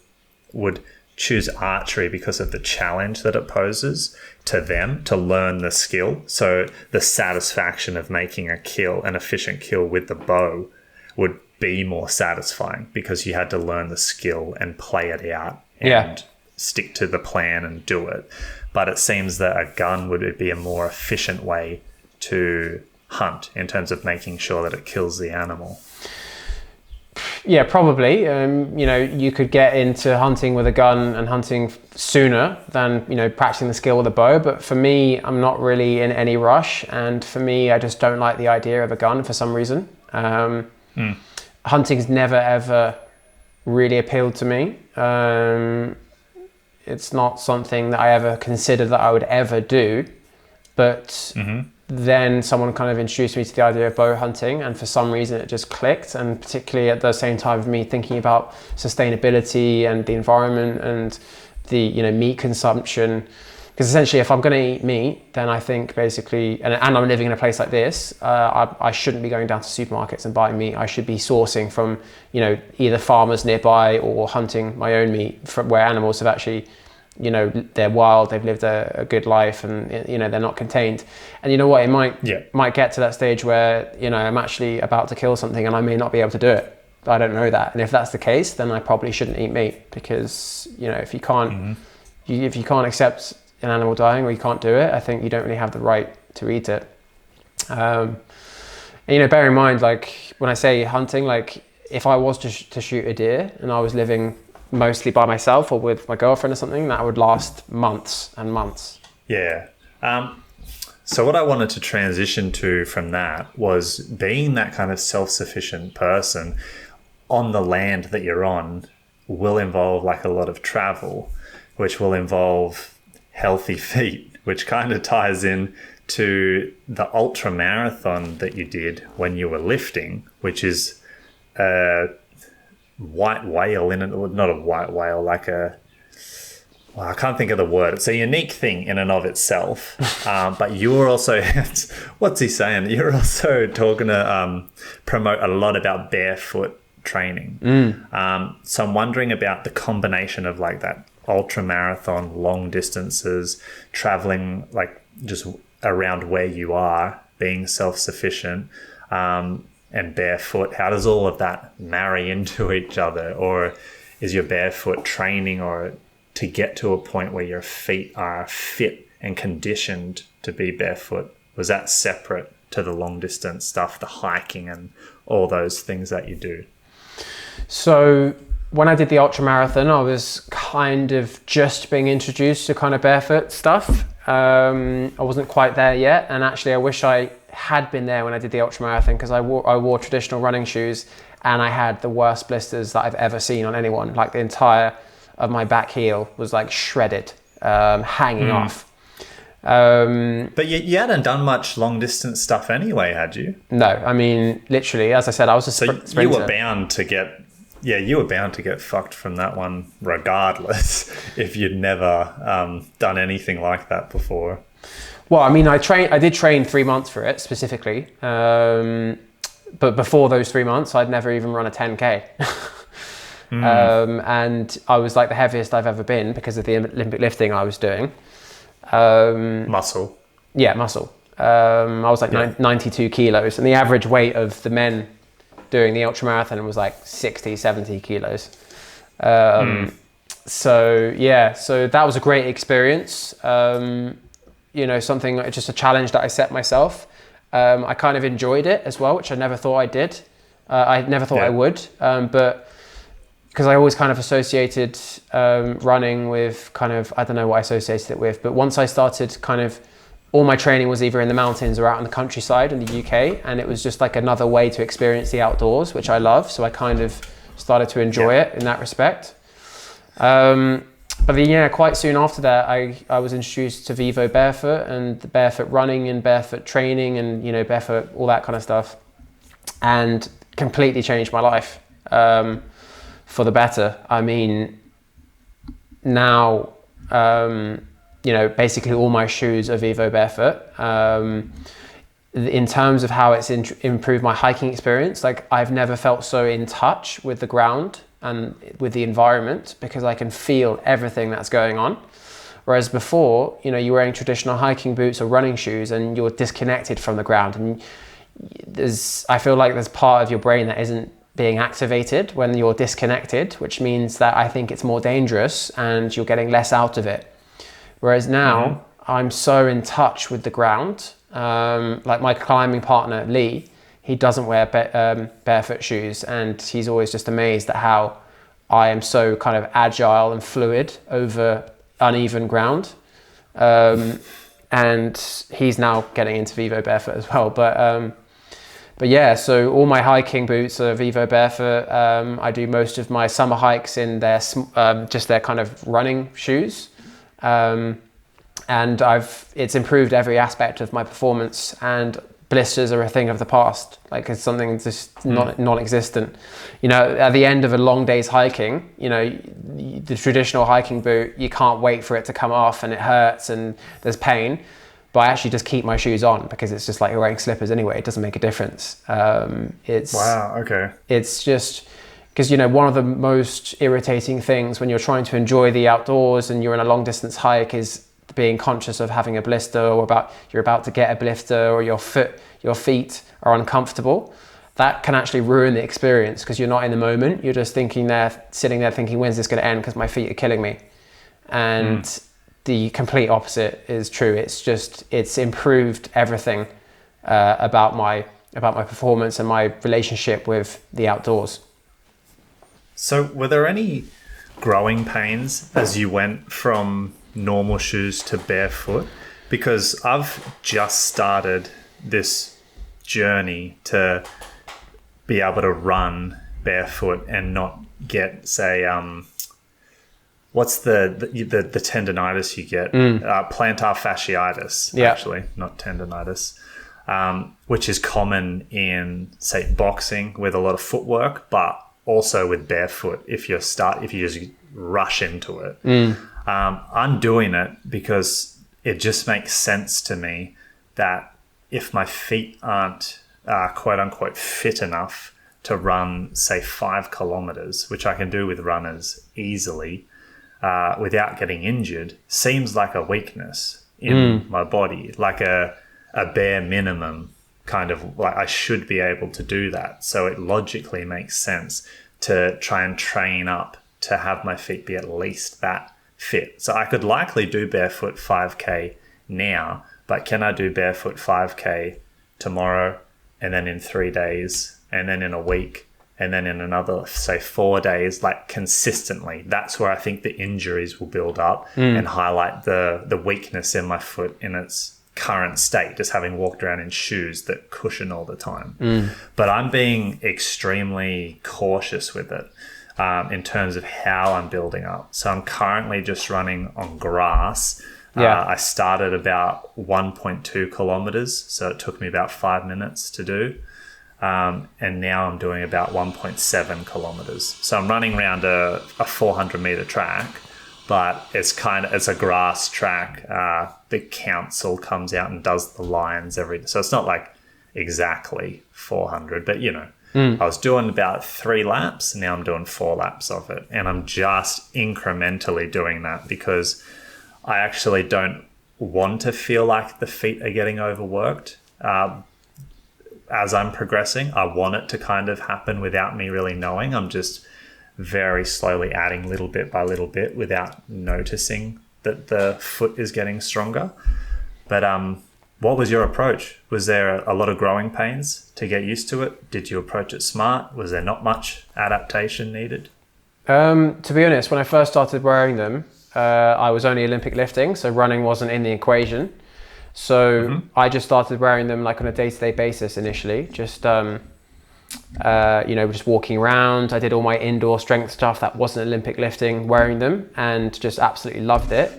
would choose archery because of the challenge that it poses to them to learn the skill. So the satisfaction of making a kill, an efficient kill with the bow, would be more satisfying because you had to learn the skill and play it out and stick to the plan and do it. But it seems that a gun would be a more efficient way to hunt in terms of making sure that it kills the animal. Yeah, probably. You know, you could get into hunting with a gun and hunting sooner than, you know, practicing the skill with a bow. But for me, I'm not really in any rush. And for me, I just don't like the idea of a gun for some reason. Hunting's never, ever really appealed to me. It's not something that I ever considered that I would ever do. But then someone kind of introduced me to the idea of bow hunting, and for some reason it just clicked. And particularly at the same time of me thinking about sustainability and the environment and the, you know, meat consumption, because essentially if I'm going to eat meat, then I think basically, and I'm living in a place like this, I shouldn't be going down to supermarkets and buying meat. I should be sourcing from, you know, either farmers nearby or hunting my own meat from where animals have actually, you know, they're wild, they've lived a good life, and, you know, they're not contained. And you know what, it might get to that stage where, you know, I'm actually about to kill something and I may not be able to do it. I don't know that. And if that's the case, then I probably shouldn't eat meat, because, you know, if you can't if you can't accept an animal dying, or you can't do it, I think you don't really have the right to eat it. And, you know, bear in mind, like when I say hunting, like if I was to shoot a deer and I was living mostly by myself or with my girlfriend or something, that would last months and months. Yeah. So what I wanted to transition to from that was being that kind of self-sufficient person on the land that you're on will involve like a lot of travel, which will involve healthy feet, which kind of ties in to the ultra marathon that you did when you were lifting, which is white whale in it, not a white whale, like a, well, I can't think of the word. It's a unique thing in and of itself. But you were also, what's he saying? You're also talking to promote a lot about barefoot training. So I'm wondering about the combination of like that ultra marathon, long distances, traveling like just around where you are, being self-sufficient, and barefoot. How does all of that marry into each other? Or is your barefoot training or to get to a point where your feet are fit and conditioned to be barefoot, was that separate to the long distance stuff, the hiking and all those things that you do? So when I did the ultra marathon, I was kind of just being introduced to kind of barefoot stuff. I wasn't quite there yet, and actually I wish I had been there when I did the ultra marathon, because I wore traditional running shoes and I had the worst blisters that I've ever seen on anyone. Like the entire of my back heel was like shredded, hanging off. But you hadn't done much long distance stuff anyway, had you? No, I mean, literally, as I said, I was a sprinter. You were bound to get fucked from that one regardless if you'd never done anything like that before. Well, I mean, I did train 3 months for it specifically. But before those 3 months, I'd never even run a 10K. And I was like the heaviest I've ever been because of the Olympic lifting I was doing. Muscle. Yeah, muscle. I was like 92 kilos, and the average weight of the men doing the ultra marathon was like 60, 70 kilos. So that was a great experience. Just a challenge that I set myself. I kind of enjoyed it as well, which I never thought I did. I never thought I would, but because I always kind of associated running with kind of, I don't know what I associated it with, but once I started kind of, all my training was either in the mountains or out in the countryside in the UK, and it was just like another way to experience the outdoors, which I love. So I kind of started to enjoy it in that respect. But then, quite soon after that, I was introduced to Vivo Barefoot and the barefoot running and barefoot training and, barefoot, all that kind of stuff, and completely changed my life for the better. I mean, now, basically all my shoes are Vivo Barefoot. In terms of how it's improved my hiking experience, like I've never felt so in touch with the ground and with the environment, because I can feel everything that's going on. Whereas before, you're wearing traditional hiking boots or running shoes and you're disconnected from the ground, and I feel like there's part of your brain that isn't being activated when you're disconnected, which means that I think it's more dangerous and you're getting less out of it. Whereas now I'm so in touch with the ground. Like my climbing partner, Lee, he doesn't wear barefoot shoes, and he's always just amazed at how I am so kind of agile and fluid over uneven ground. And he's now getting into Vivo Barefoot as well. But yeah, so all my hiking boots are Vivo Barefoot. I do most of my summer hikes in their just their kind of running shoes. And it's improved every aspect of my performance, and blisters are a thing of the past. Like it's something just non-existent. At the end of a long day's hiking, the traditional hiking boot, you can't wait for it to come off and it hurts and there's pain. But I actually just keep my shoes on because it's just like wearing slippers anyway. It doesn't make a difference. Wow, okay. It's just because, one of the most irritating things when you're trying to enjoy the outdoors and you're in a long distance hike is being conscious of having a blister, or you're about to get a blister, or your feet are uncomfortable. That can actually ruin the experience because you're not in the moment. You're just sitting there thinking, when's this going to end? Because my feet are killing me. And the complete opposite is true. It's improved everything about my performance and my relationship with the outdoors. So were there any growing pains as you went from normal shoes to barefoot? Because I've just started this journey to be able to run barefoot and not get, say, what's the tendonitis you get? Plantar fasciitis, actually, not tendonitis, which is common in, say, boxing with a lot of footwork, but also with barefoot if you just rush into it. I'm doing it because it just makes sense to me that if my feet aren't quote unquote fit enough to run, say, 5 kilometers, which I can do with runners easily without getting injured, seems like a weakness in my body, like a bare minimum kind of, like I should be able to do that. So it logically makes sense to try and train up to have my feet be at least that fit. So I could likely do barefoot 5K now, but can I do barefoot 5K tomorrow, and then in 3 days, and then in a week, and then in another, say, 4 days, like consistently? That's where I think the injuries will build up and highlight the weakness in my foot in its current state, just having walked around in shoes that cushion all the time. But I'm being extremely cautious with it in terms of how I'm building up. So I'm currently just running on grass. I started about 1.2 kilometers, so it took me about 5 minutes to do. And now I'm doing about 1.7 kilometers. So I'm running around a 400 meter track, but it's a grass track. The council comes out and does the lines so it's not like exactly 400, but I was doing about 3 laps, and now I'm doing 4 laps of it. And I'm just incrementally doing that because I actually don't want to feel like the feet are getting overworked. As I'm progressing, I want it to kind of happen without me really knowing. I'm just very slowly adding little bit by little bit without noticing that the foot is getting stronger. But what was your approach? Was there a lot of growing pains to get used to it? Did you approach it smart? Was there not much adaptation needed? To be honest, when I first started wearing them, I was only Olympic lifting, so running wasn't in the equation. So I just started wearing them like on a day-to-day basis initially, just just walking around. I did all my indoor strength stuff that wasn't Olympic lifting wearing them, and just absolutely loved it.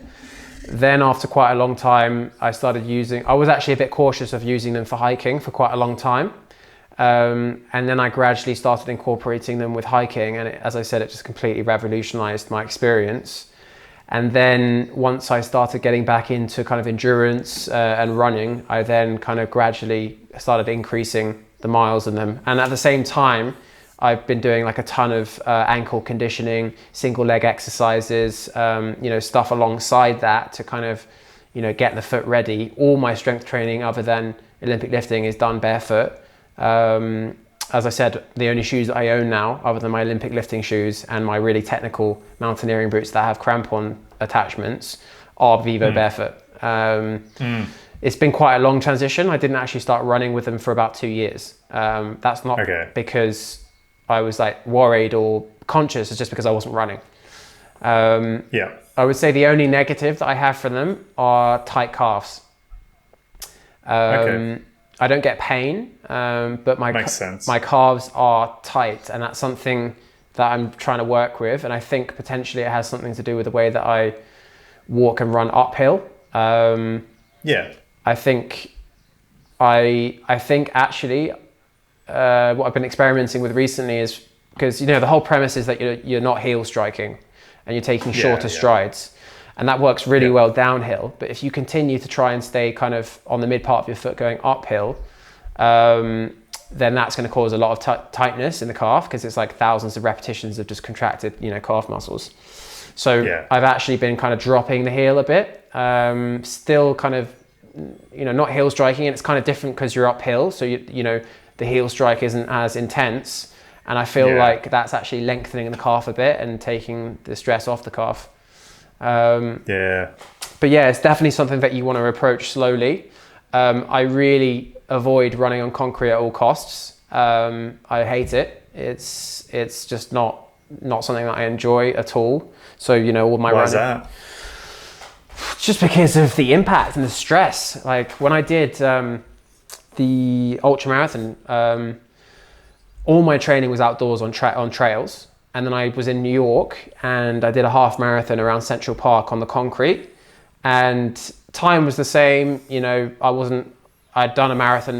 Then after quite a long time, I was actually a bit cautious of using them for hiking for quite a long time. And then I gradually started incorporating them with hiking, and as I said, it just completely revolutionized my experience. And then once I started getting back into kind of endurance and running, I then kind of gradually started increasing the miles in them. And at the same time, I've been doing like a ton of ankle conditioning, single leg exercises, stuff alongside that to kind of, get the foot ready. All my strength training other than Olympic lifting is done barefoot. As I said, the only shoes that I own now, other than my Olympic lifting shoes and my really technical mountaineering boots that have crampon attachments, are Vivo barefoot. It's been quite a long transition. I didn't actually start running with them for about 2 years. That's not because I was like worried or conscious, it's just because I wasn't running. I would say the only negative that I have for them are tight calves. I don't get pain, but my calves are tight, and that's something that I'm trying to work with. And I think potentially it has something to do with the way that I walk and run uphill. I think actually what I've been experimenting with recently is because the whole premise is that you're not heel striking and you're taking shorter strides. And that works really well downhill. But if you continue to try and stay kind of on the mid part of your foot going uphill, then that's going to cause a lot of tightness in the calf, because it's like thousands of repetitions of just contracted, calf muscles. So I've actually been kind of dropping the heel a bit, still kind of, not heel striking, and it's kind of different because you're uphill. So, the heel strike isn't as intense. And I feel like that's actually lengthening the calf a bit and taking the stress off the calf. But it's definitely something that you want to approach slowly. I really avoid running on concrete at all costs. I hate it. It's just not something that I enjoy at all. So all my running. Why is that? Just because of the impact and the stress. Like when I did the ultra marathon, all my training was outdoors on trails. And then I was in New York and I did a half marathon around Central Park on the concrete, and time was the same. I'd done a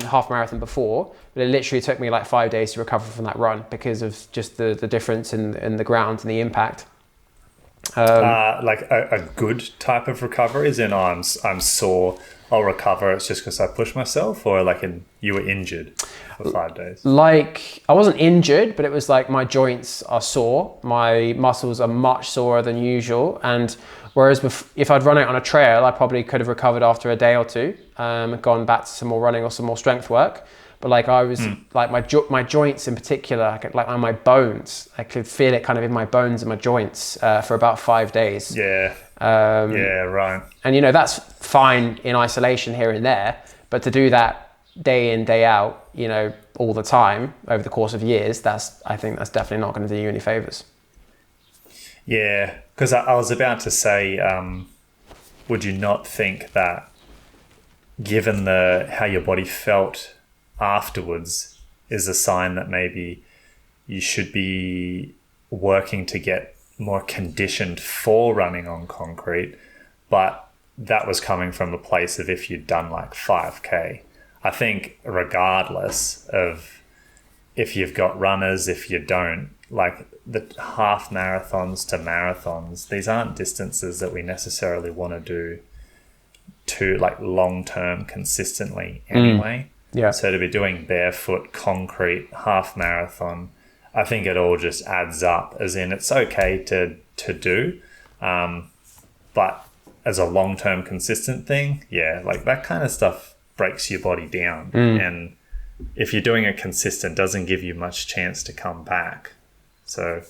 half marathon before, but but it literally took me like 5 days to recover from that run because of just the difference in the ground and the impact. Like a good type of recovery is in, I'm sore, I'll recover, it's just because I pushed myself, or like you were injured for 5 days? Like, I wasn't injured, but it was like my joints are sore, my muscles are much sorer than usual, and whereas if I'd run out on a trail, I probably could have recovered after a day or two, gone back to some more running or some more strength work. But like I was like my joints in particular, like on my bones, I could feel it kind of in my bones and my joints for about 5 days. Yeah. Yeah, right. And you know, that's fine in isolation here and there, but to do that day in, day out, you know, all the time over the course of years, I think that's definitely not going to do you any favors. Yeah, because I was about to say, would you not think that given how your body felt afterwards is a sign that maybe you should be working to get more conditioned for running on concrete, but that was coming from a place of if you'd done like 5K. I think regardless of if you've got runners, if you don't, like the half marathons to marathons, these aren't distances that we necessarily want to do to like long-term consistently anyway. Yeah. So to be doing barefoot, concrete, half marathon, I think it all just adds up, as in it's okay to do. But as a long-term consistent thing, yeah, like that kind of stuff breaks your body down. And if you're doing it consistent, doesn't give you much chance to come back. So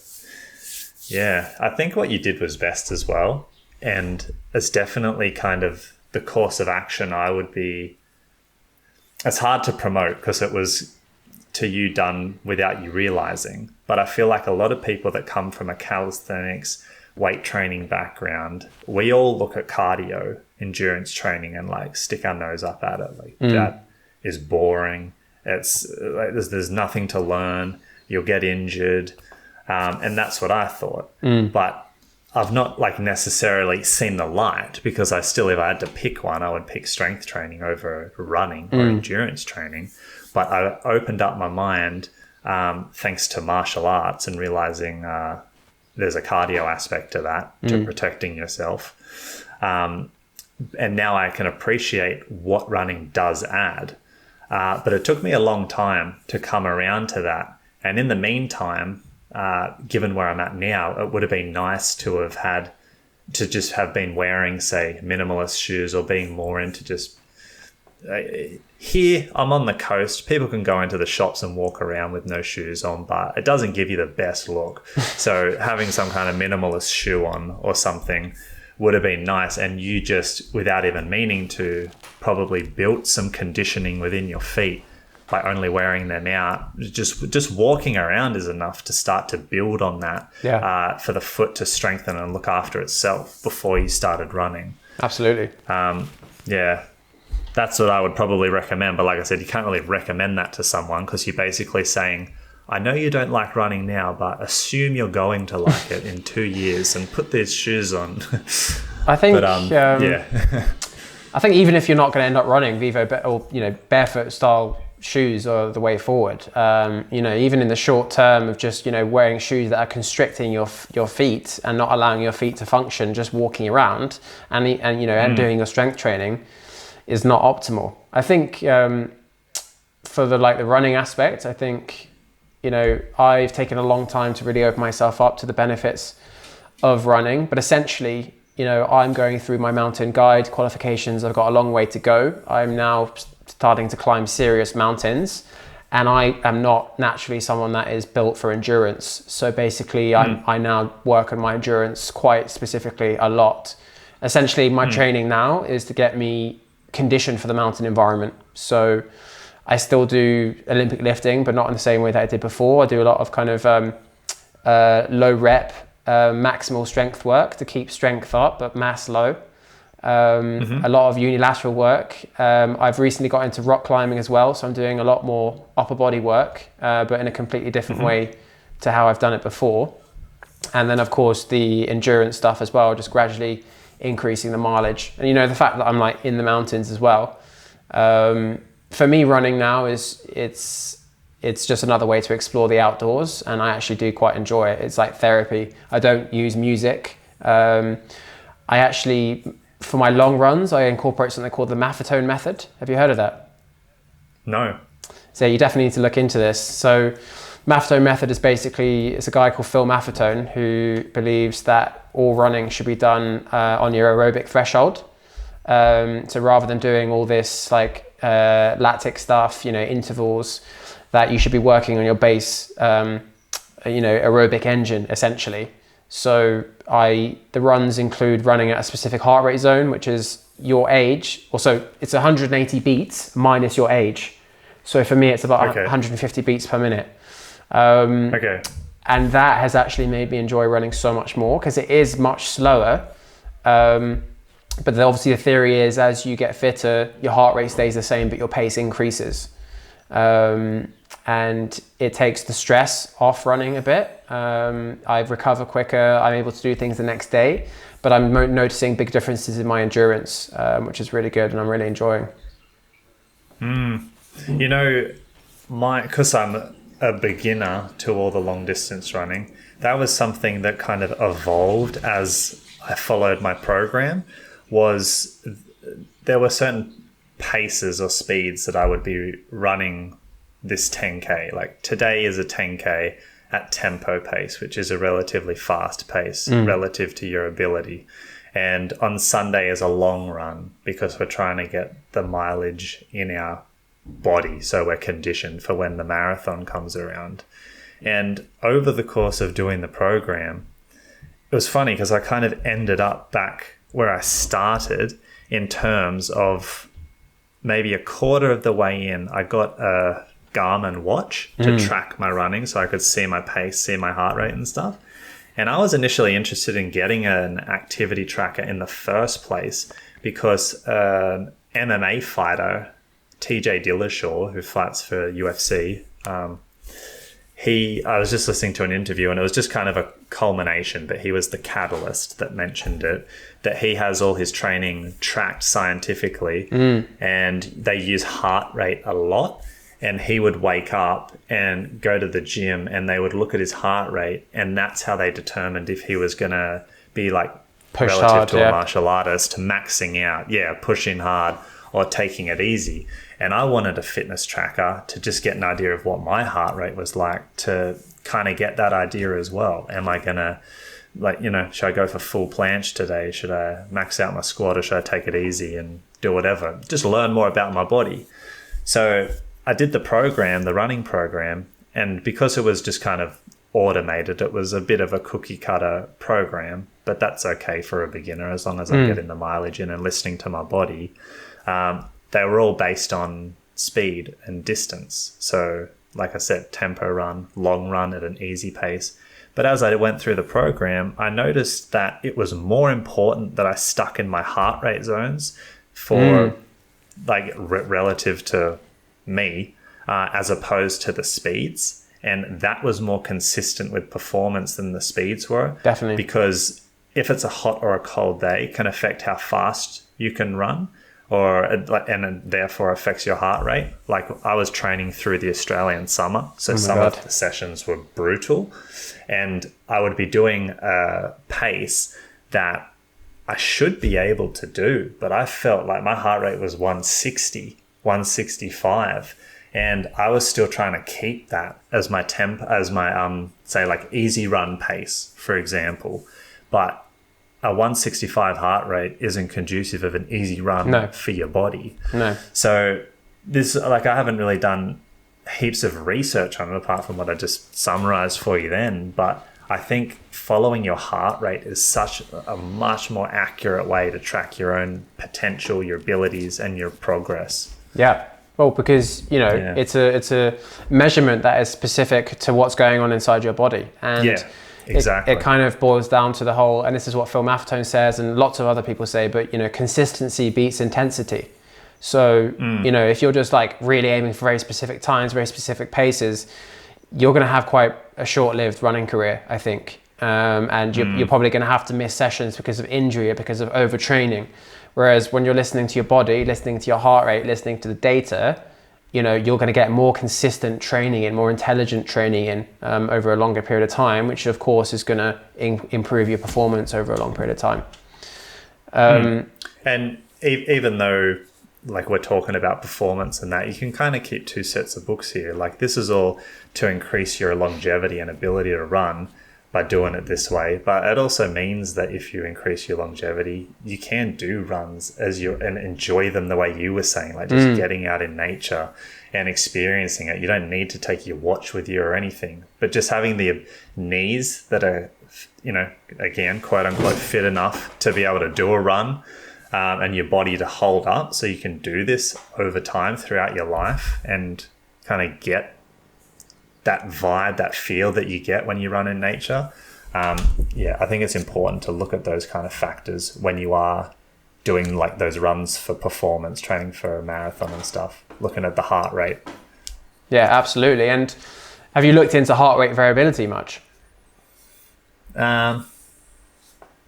yeah, I think what you did was best as well. And it's definitely kind of the course of action it's hard to promote because it was to you done without you realizing. But I feel like a lot of people that come from a calisthenics, weight training background, we all look at cardio, endurance training, and like stick our nose up at it. Like that is boring. It's like there's nothing to learn. You'll get injured. And that's what I thought. But I've not like necessarily seen the light, because I still, if I had to pick one, I would pick strength training over running or endurance training. But I opened up my mind thanks to martial arts and realizing there's a cardio aspect to that, to protecting yourself. And now I can appreciate what running does add. But it took me a long time to come around to that. And in the meantime, given where I'm at now, it would have been nice to just have been wearing, say, minimalist shoes, or being more into just here I'm on the coast. People can go into the shops and walk around with no shoes on, but it doesn't give you the best look. So having some kind of minimalist shoe on or something would have been nice. And you just, without even meaning to, probably built some conditioning within your feet by only wearing them out. Just walking around is enough to start to build on that, for the foot to strengthen and look after itself before you started running. Absolutely. Yeah, that's what I would probably recommend. But like I said, you can't really recommend that to someone, because you're basically saying, I know you don't like running now, but assume you're going to like it in 2 years and put these shoes on. I think, I think even if you're not going to end up running, Vivo or barefoot style shoes are the way forward. Even in the short term of just wearing shoes that are constricting your feet and not allowing your feet to function, just walking around and doing your strength training is not optimal. I think for the running aspect, I think I've taken a long time to really open myself up to the benefits of running, but essentially I'm going through my mountain guide qualifications. I've got a long way to go. I'm now starting to climb serious mountains, and I am not naturally someone that is built for endurance. So basically I now work on my endurance quite specifically a lot. Essentially my training now is to get me conditioned for the mountain environment. So I still do Olympic lifting, but not in the same way that I did before. I do a lot of kind of low rep, maximal strength work to keep strength up, but mass low. A lot of unilateral work. I've recently got into rock climbing as well, so I'm doing a lot more upper body work, but in a completely different way to how I've done it before. And then of course the endurance stuff as well, just gradually increasing the mileage. And the fact that I'm in the mountains as well. For me, running now it's it's just another way to explore the outdoors, and I actually do quite enjoy it. It's like therapy. I don't use music. I actually, for my long runs, I incorporate something called the Mafitone Method. Have you heard of that? No. So you definitely need to look into this. So Mafitone Method is basically, it's a guy called Phil Mafitone who believes that all running should be done on your aerobic threshold. So rather than doing all this like lactic stuff, intervals, that you should be working on your base, aerobic engine essentially. So the runs include running at a specific heart rate zone, which is your age. Also, it's 180 beats minus your age. So for me, it's about 150 beats per minute. And that has actually made me enjoy running so much more because it is much slower. But obviously the theory is as you get fitter, your heart rate stays the same, but your pace increases. And it takes the stress off running a bit. I recover quicker. I'm able to do things the next day, but I'm noticing big differences in my endurance, which is really good and I'm really enjoying. Because I'm a beginner to all the long distance running, that was something that kind of evolved as I followed my program. Was there were certain paces or speeds that I would be running this 10K. Like today is a 10K at tempo pace, which is a relatively fast pace relative to your ability. And on Sunday is a long run because we're trying to get the mileage in our body so we're conditioned for when the marathon comes around. And over the course of doing the program, it was funny because I kind of ended up back where I started in terms of maybe a quarter of the way in. I got a Garmin watch to track my running so I could see my pace, see my heart rate and stuff. And I was initially interested in getting an activity tracker in the first place because an MMA fighter, TJ Dillashaw, who fights for UFC, I was just listening to an interview and it was just kind of a culmination, but he was the catalyst that mentioned it, that he has all his training tracked scientifically and they use heart rate a lot. And he would wake up and go to the gym and they would look at his heart rate and that's how they determined if he was going to be like push relative hard, to a martial artist, pushing hard or taking it easy. And I wanted a fitness tracker to just get an idea of what my heart rate was like, to kind of get that idea as well. Am I going to, should I go for full planche today? Should I max out my squat or should I take it easy and do whatever? Just learn more about my body. So I did the running program, and because it was just kind of automated, it was a bit of a cookie cutter program, but that's okay for a beginner as long as I'm getting the mileage in and listening to my body. They were all based on speed and distance. So like I said, tempo run, long run at an easy pace. But as I went through the program, I noticed that it was more important that I stuck in my heart rate zones for relative to me, as opposed to the speeds. And that was more consistent with performance than the speeds were. Definitely. Because if it's a hot or a cold day, it can affect how fast you can run, and therefore affects your heart rate. Like I was training through the Australian summer, so of the sessions were brutal, and I would be doing a pace that I should be able to do, but I felt like my heart rate was 160, 165, and I was still trying to keep that as my say like easy run pace, for example, but a 165 heart rate isn't conducive of an easy run for your body. No. So this, I haven't really done heaps of research on it apart from what I just summarized for you then. But I think following your heart rate is such a much more accurate way to track your own potential, your abilities and your progress. Yeah. Well, because, it's a measurement that is specific to what's going on inside your body. And exactly. It kind of boils down to the whole, and this is what Phil Mafitone says and lots of other people say, but consistency beats intensity. So, if you're just like really aiming for very specific times, very specific paces, you're going to have quite a short-lived running career, I think. And you're probably going to have to miss sessions because of injury or because of overtraining. Whereas when you're listening to your body, listening to your heart rate, listening to the data, you're going to get more consistent training and more intelligent training in over a longer period of time, which of course is going to improve your performance over a long period of time. And even though like we're talking about performance and that, you can kind of keep two sets of books here. Like this is all to increase your longevity and ability to run by doing it this way. But it also means that if you increase your longevity, you can do runs and enjoy them the way you were saying, like just getting out in nature and experiencing it. You don't need to take your watch with you or anything, but just having the knees that are, again, quote unquote, fit enough to be able to do a run. And your body to hold up so you can do this over time throughout your life and kind of get that vibe, that feel that you get when you run in nature. I think it's important to look at those kind of factors when you are doing like those runs for performance, training for a marathon and stuff, looking at the heart rate. Yeah, absolutely. And have you looked into heart rate variability much?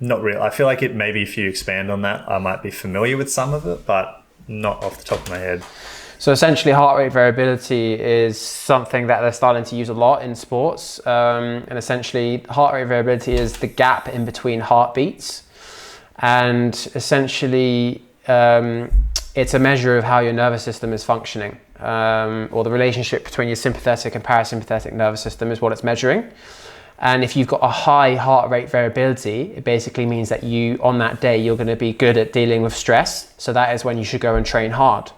Not really. I feel like maybe if you expand on that, I might be familiar with some of it, but not off the top of my head. So essentially heart rate variability is something that they're starting to use a lot in sports. And essentially heart rate variability is the gap in between heartbeats. And essentially it's a measure of how your nervous system is functioning, or the relationship between your sympathetic and parasympathetic nervous system is what it's measuring. And if you've got a high heart rate variability, it basically means that on that day, you're going to be good at dealing with stress. So that is when you should go and train hard.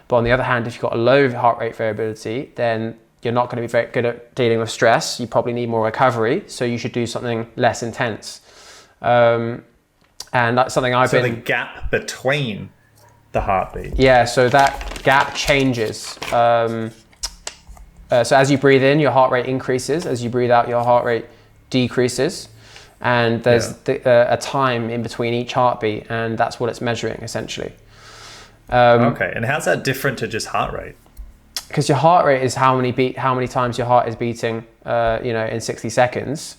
But on the other hand, if you've got a low heart rate variability, then you're not going to be very good at dealing with stress. You probably need more recovery. So you should do something less intense. And that's something So the gap between the heartbeat. Yeah, so that gap changes. So as you breathe in, your heart rate increases. As you breathe out, your heart rate decreases. And there's a time in between each heartbeat, and that's what it's measuring, essentially. Okay, and how's that different to just heart rate? Because your heart rate is how many times your heart is beating, in 60 seconds.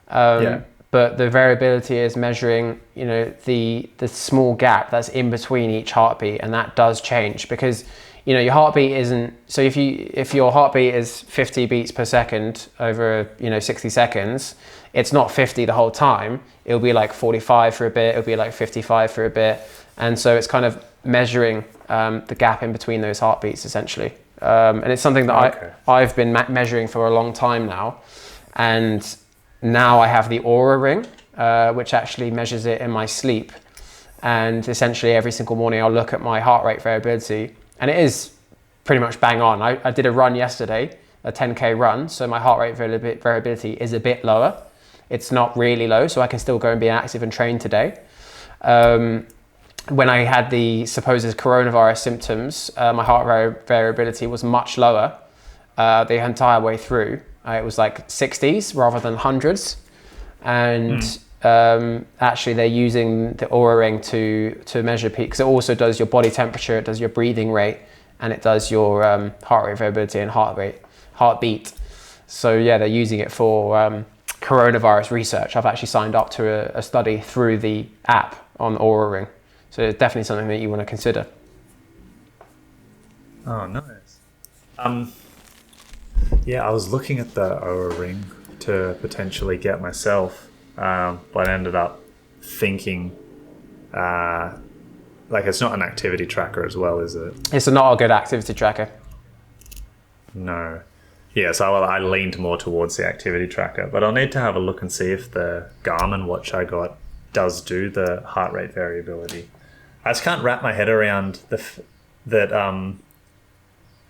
But the variability is measuring, the small gap that's in between each heartbeat, and that does change because your heartbeat isn't. So if your heartbeat is 50 beats per second over 60 seconds, it's not 50 the whole time. It'll be like 45 for a bit. It'll be like 55 for a bit, and so it's kind of measuring the gap in between those heartbeats essentially. And it's something that I've been measuring for a long time now, and now I have the Oura ring, which actually measures it in my sleep. And essentially every single morning I'll look at my heart rate variability, and it is pretty much bang on. I did a run yesterday, a 10K run, so my heart rate variability is a bit lower. It's not really low, so I can still go and be active and train today. When I had the supposed coronavirus symptoms, my heart rate variability was much lower the entire way through. It was like 60s rather than hundreds. And actually they're using the Oura ring to measure peak, because it also does your body temperature, it does your breathing rate, and it does your heart rate variability and heartbeat. So yeah, they're using it for coronavirus research. I've actually signed up to a study through the app on the Oura ring. So it's definitely something that you want to consider. Oh, nice. Yeah, I was looking at the Oura ring to potentially get myself, but I ended up thinking, it's not an activity tracker as well, is it? It's not a good activity tracker. No. Yeah, so I leaned more towards the activity tracker, but I'll need to have a look and see if the Garmin watch I got does do the heart rate variability. I just can't wrap my head around the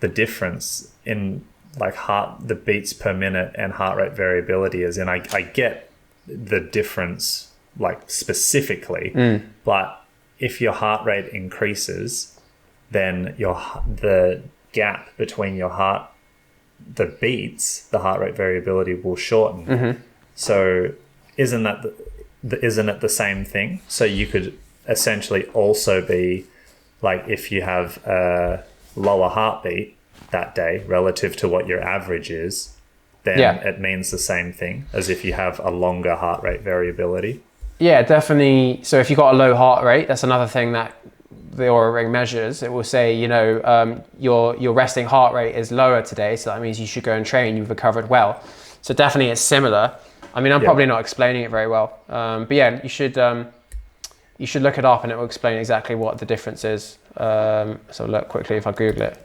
difference in the beats per minute and heart rate variability. As in, I get the difference specifically, but if your heart rate increases, then the gap between the beats, the heart rate variability will shorten. Mm-hmm. So isn't it the same thing? So you could essentially also be if you have a lower heartbeat that day relative to what your average is, then it means the same thing as if you have a longer heart rate variability. Yeah, definitely. So if you've got a low heart rate, that's another thing that the Oura Ring measures, it will say, you know, your resting heart rate is lower today, so that means you should go and train, you've recovered well. So definitely it's similar. I mean, I'm probably not explaining it very well, but yeah, you should look it up and it will explain exactly what the difference is. So look quickly if I Google it.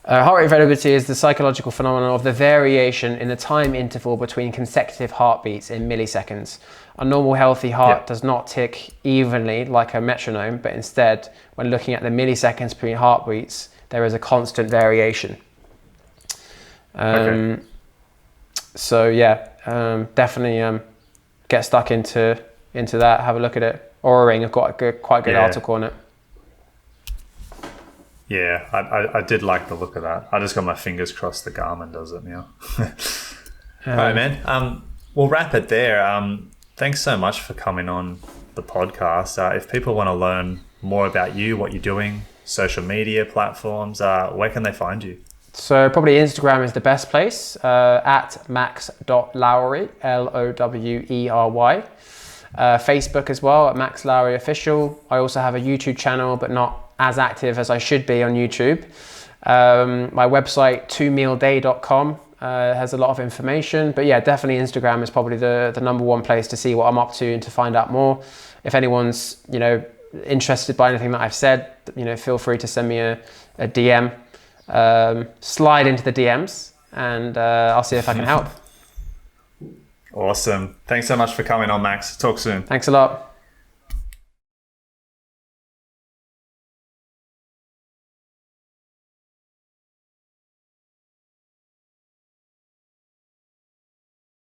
Heart rate variability is the psychological phenomenon of the variation in the time interval between consecutive heartbeats in milliseconds. A normal healthy heart does not tick evenly like a metronome, but instead, when looking at the milliseconds between heartbeats, there is a constant variation. So yeah, definitely get stuck into that. Have a look at it. Oura Ring, I've got a quite good article on it. Yeah, I did like the look of that. I just got my fingers crossed the Garmin does it now. All right, man. We'll wrap it there. Thanks so much for coming on the podcast. If people want to learn more about you, what you're doing, social media platforms, where can they find you? So probably Instagram is the best place, at max.lowery, Lowery. Facebook as well, at Max Lowery Official. I also have a YouTube channel, but not as active as I should be on YouTube. My website, 2mealday.com, has a lot of information, but yeah, definitely Instagram is probably the number one place to see what I'm up to and to find out more. If anyone's, you know, interested by anything that I've said, you know, feel free to send me a DM, slide into the DMs, and I'll see if I can help. Awesome. Thanks so much for coming on, Max. Talk soon. Thanks a lot.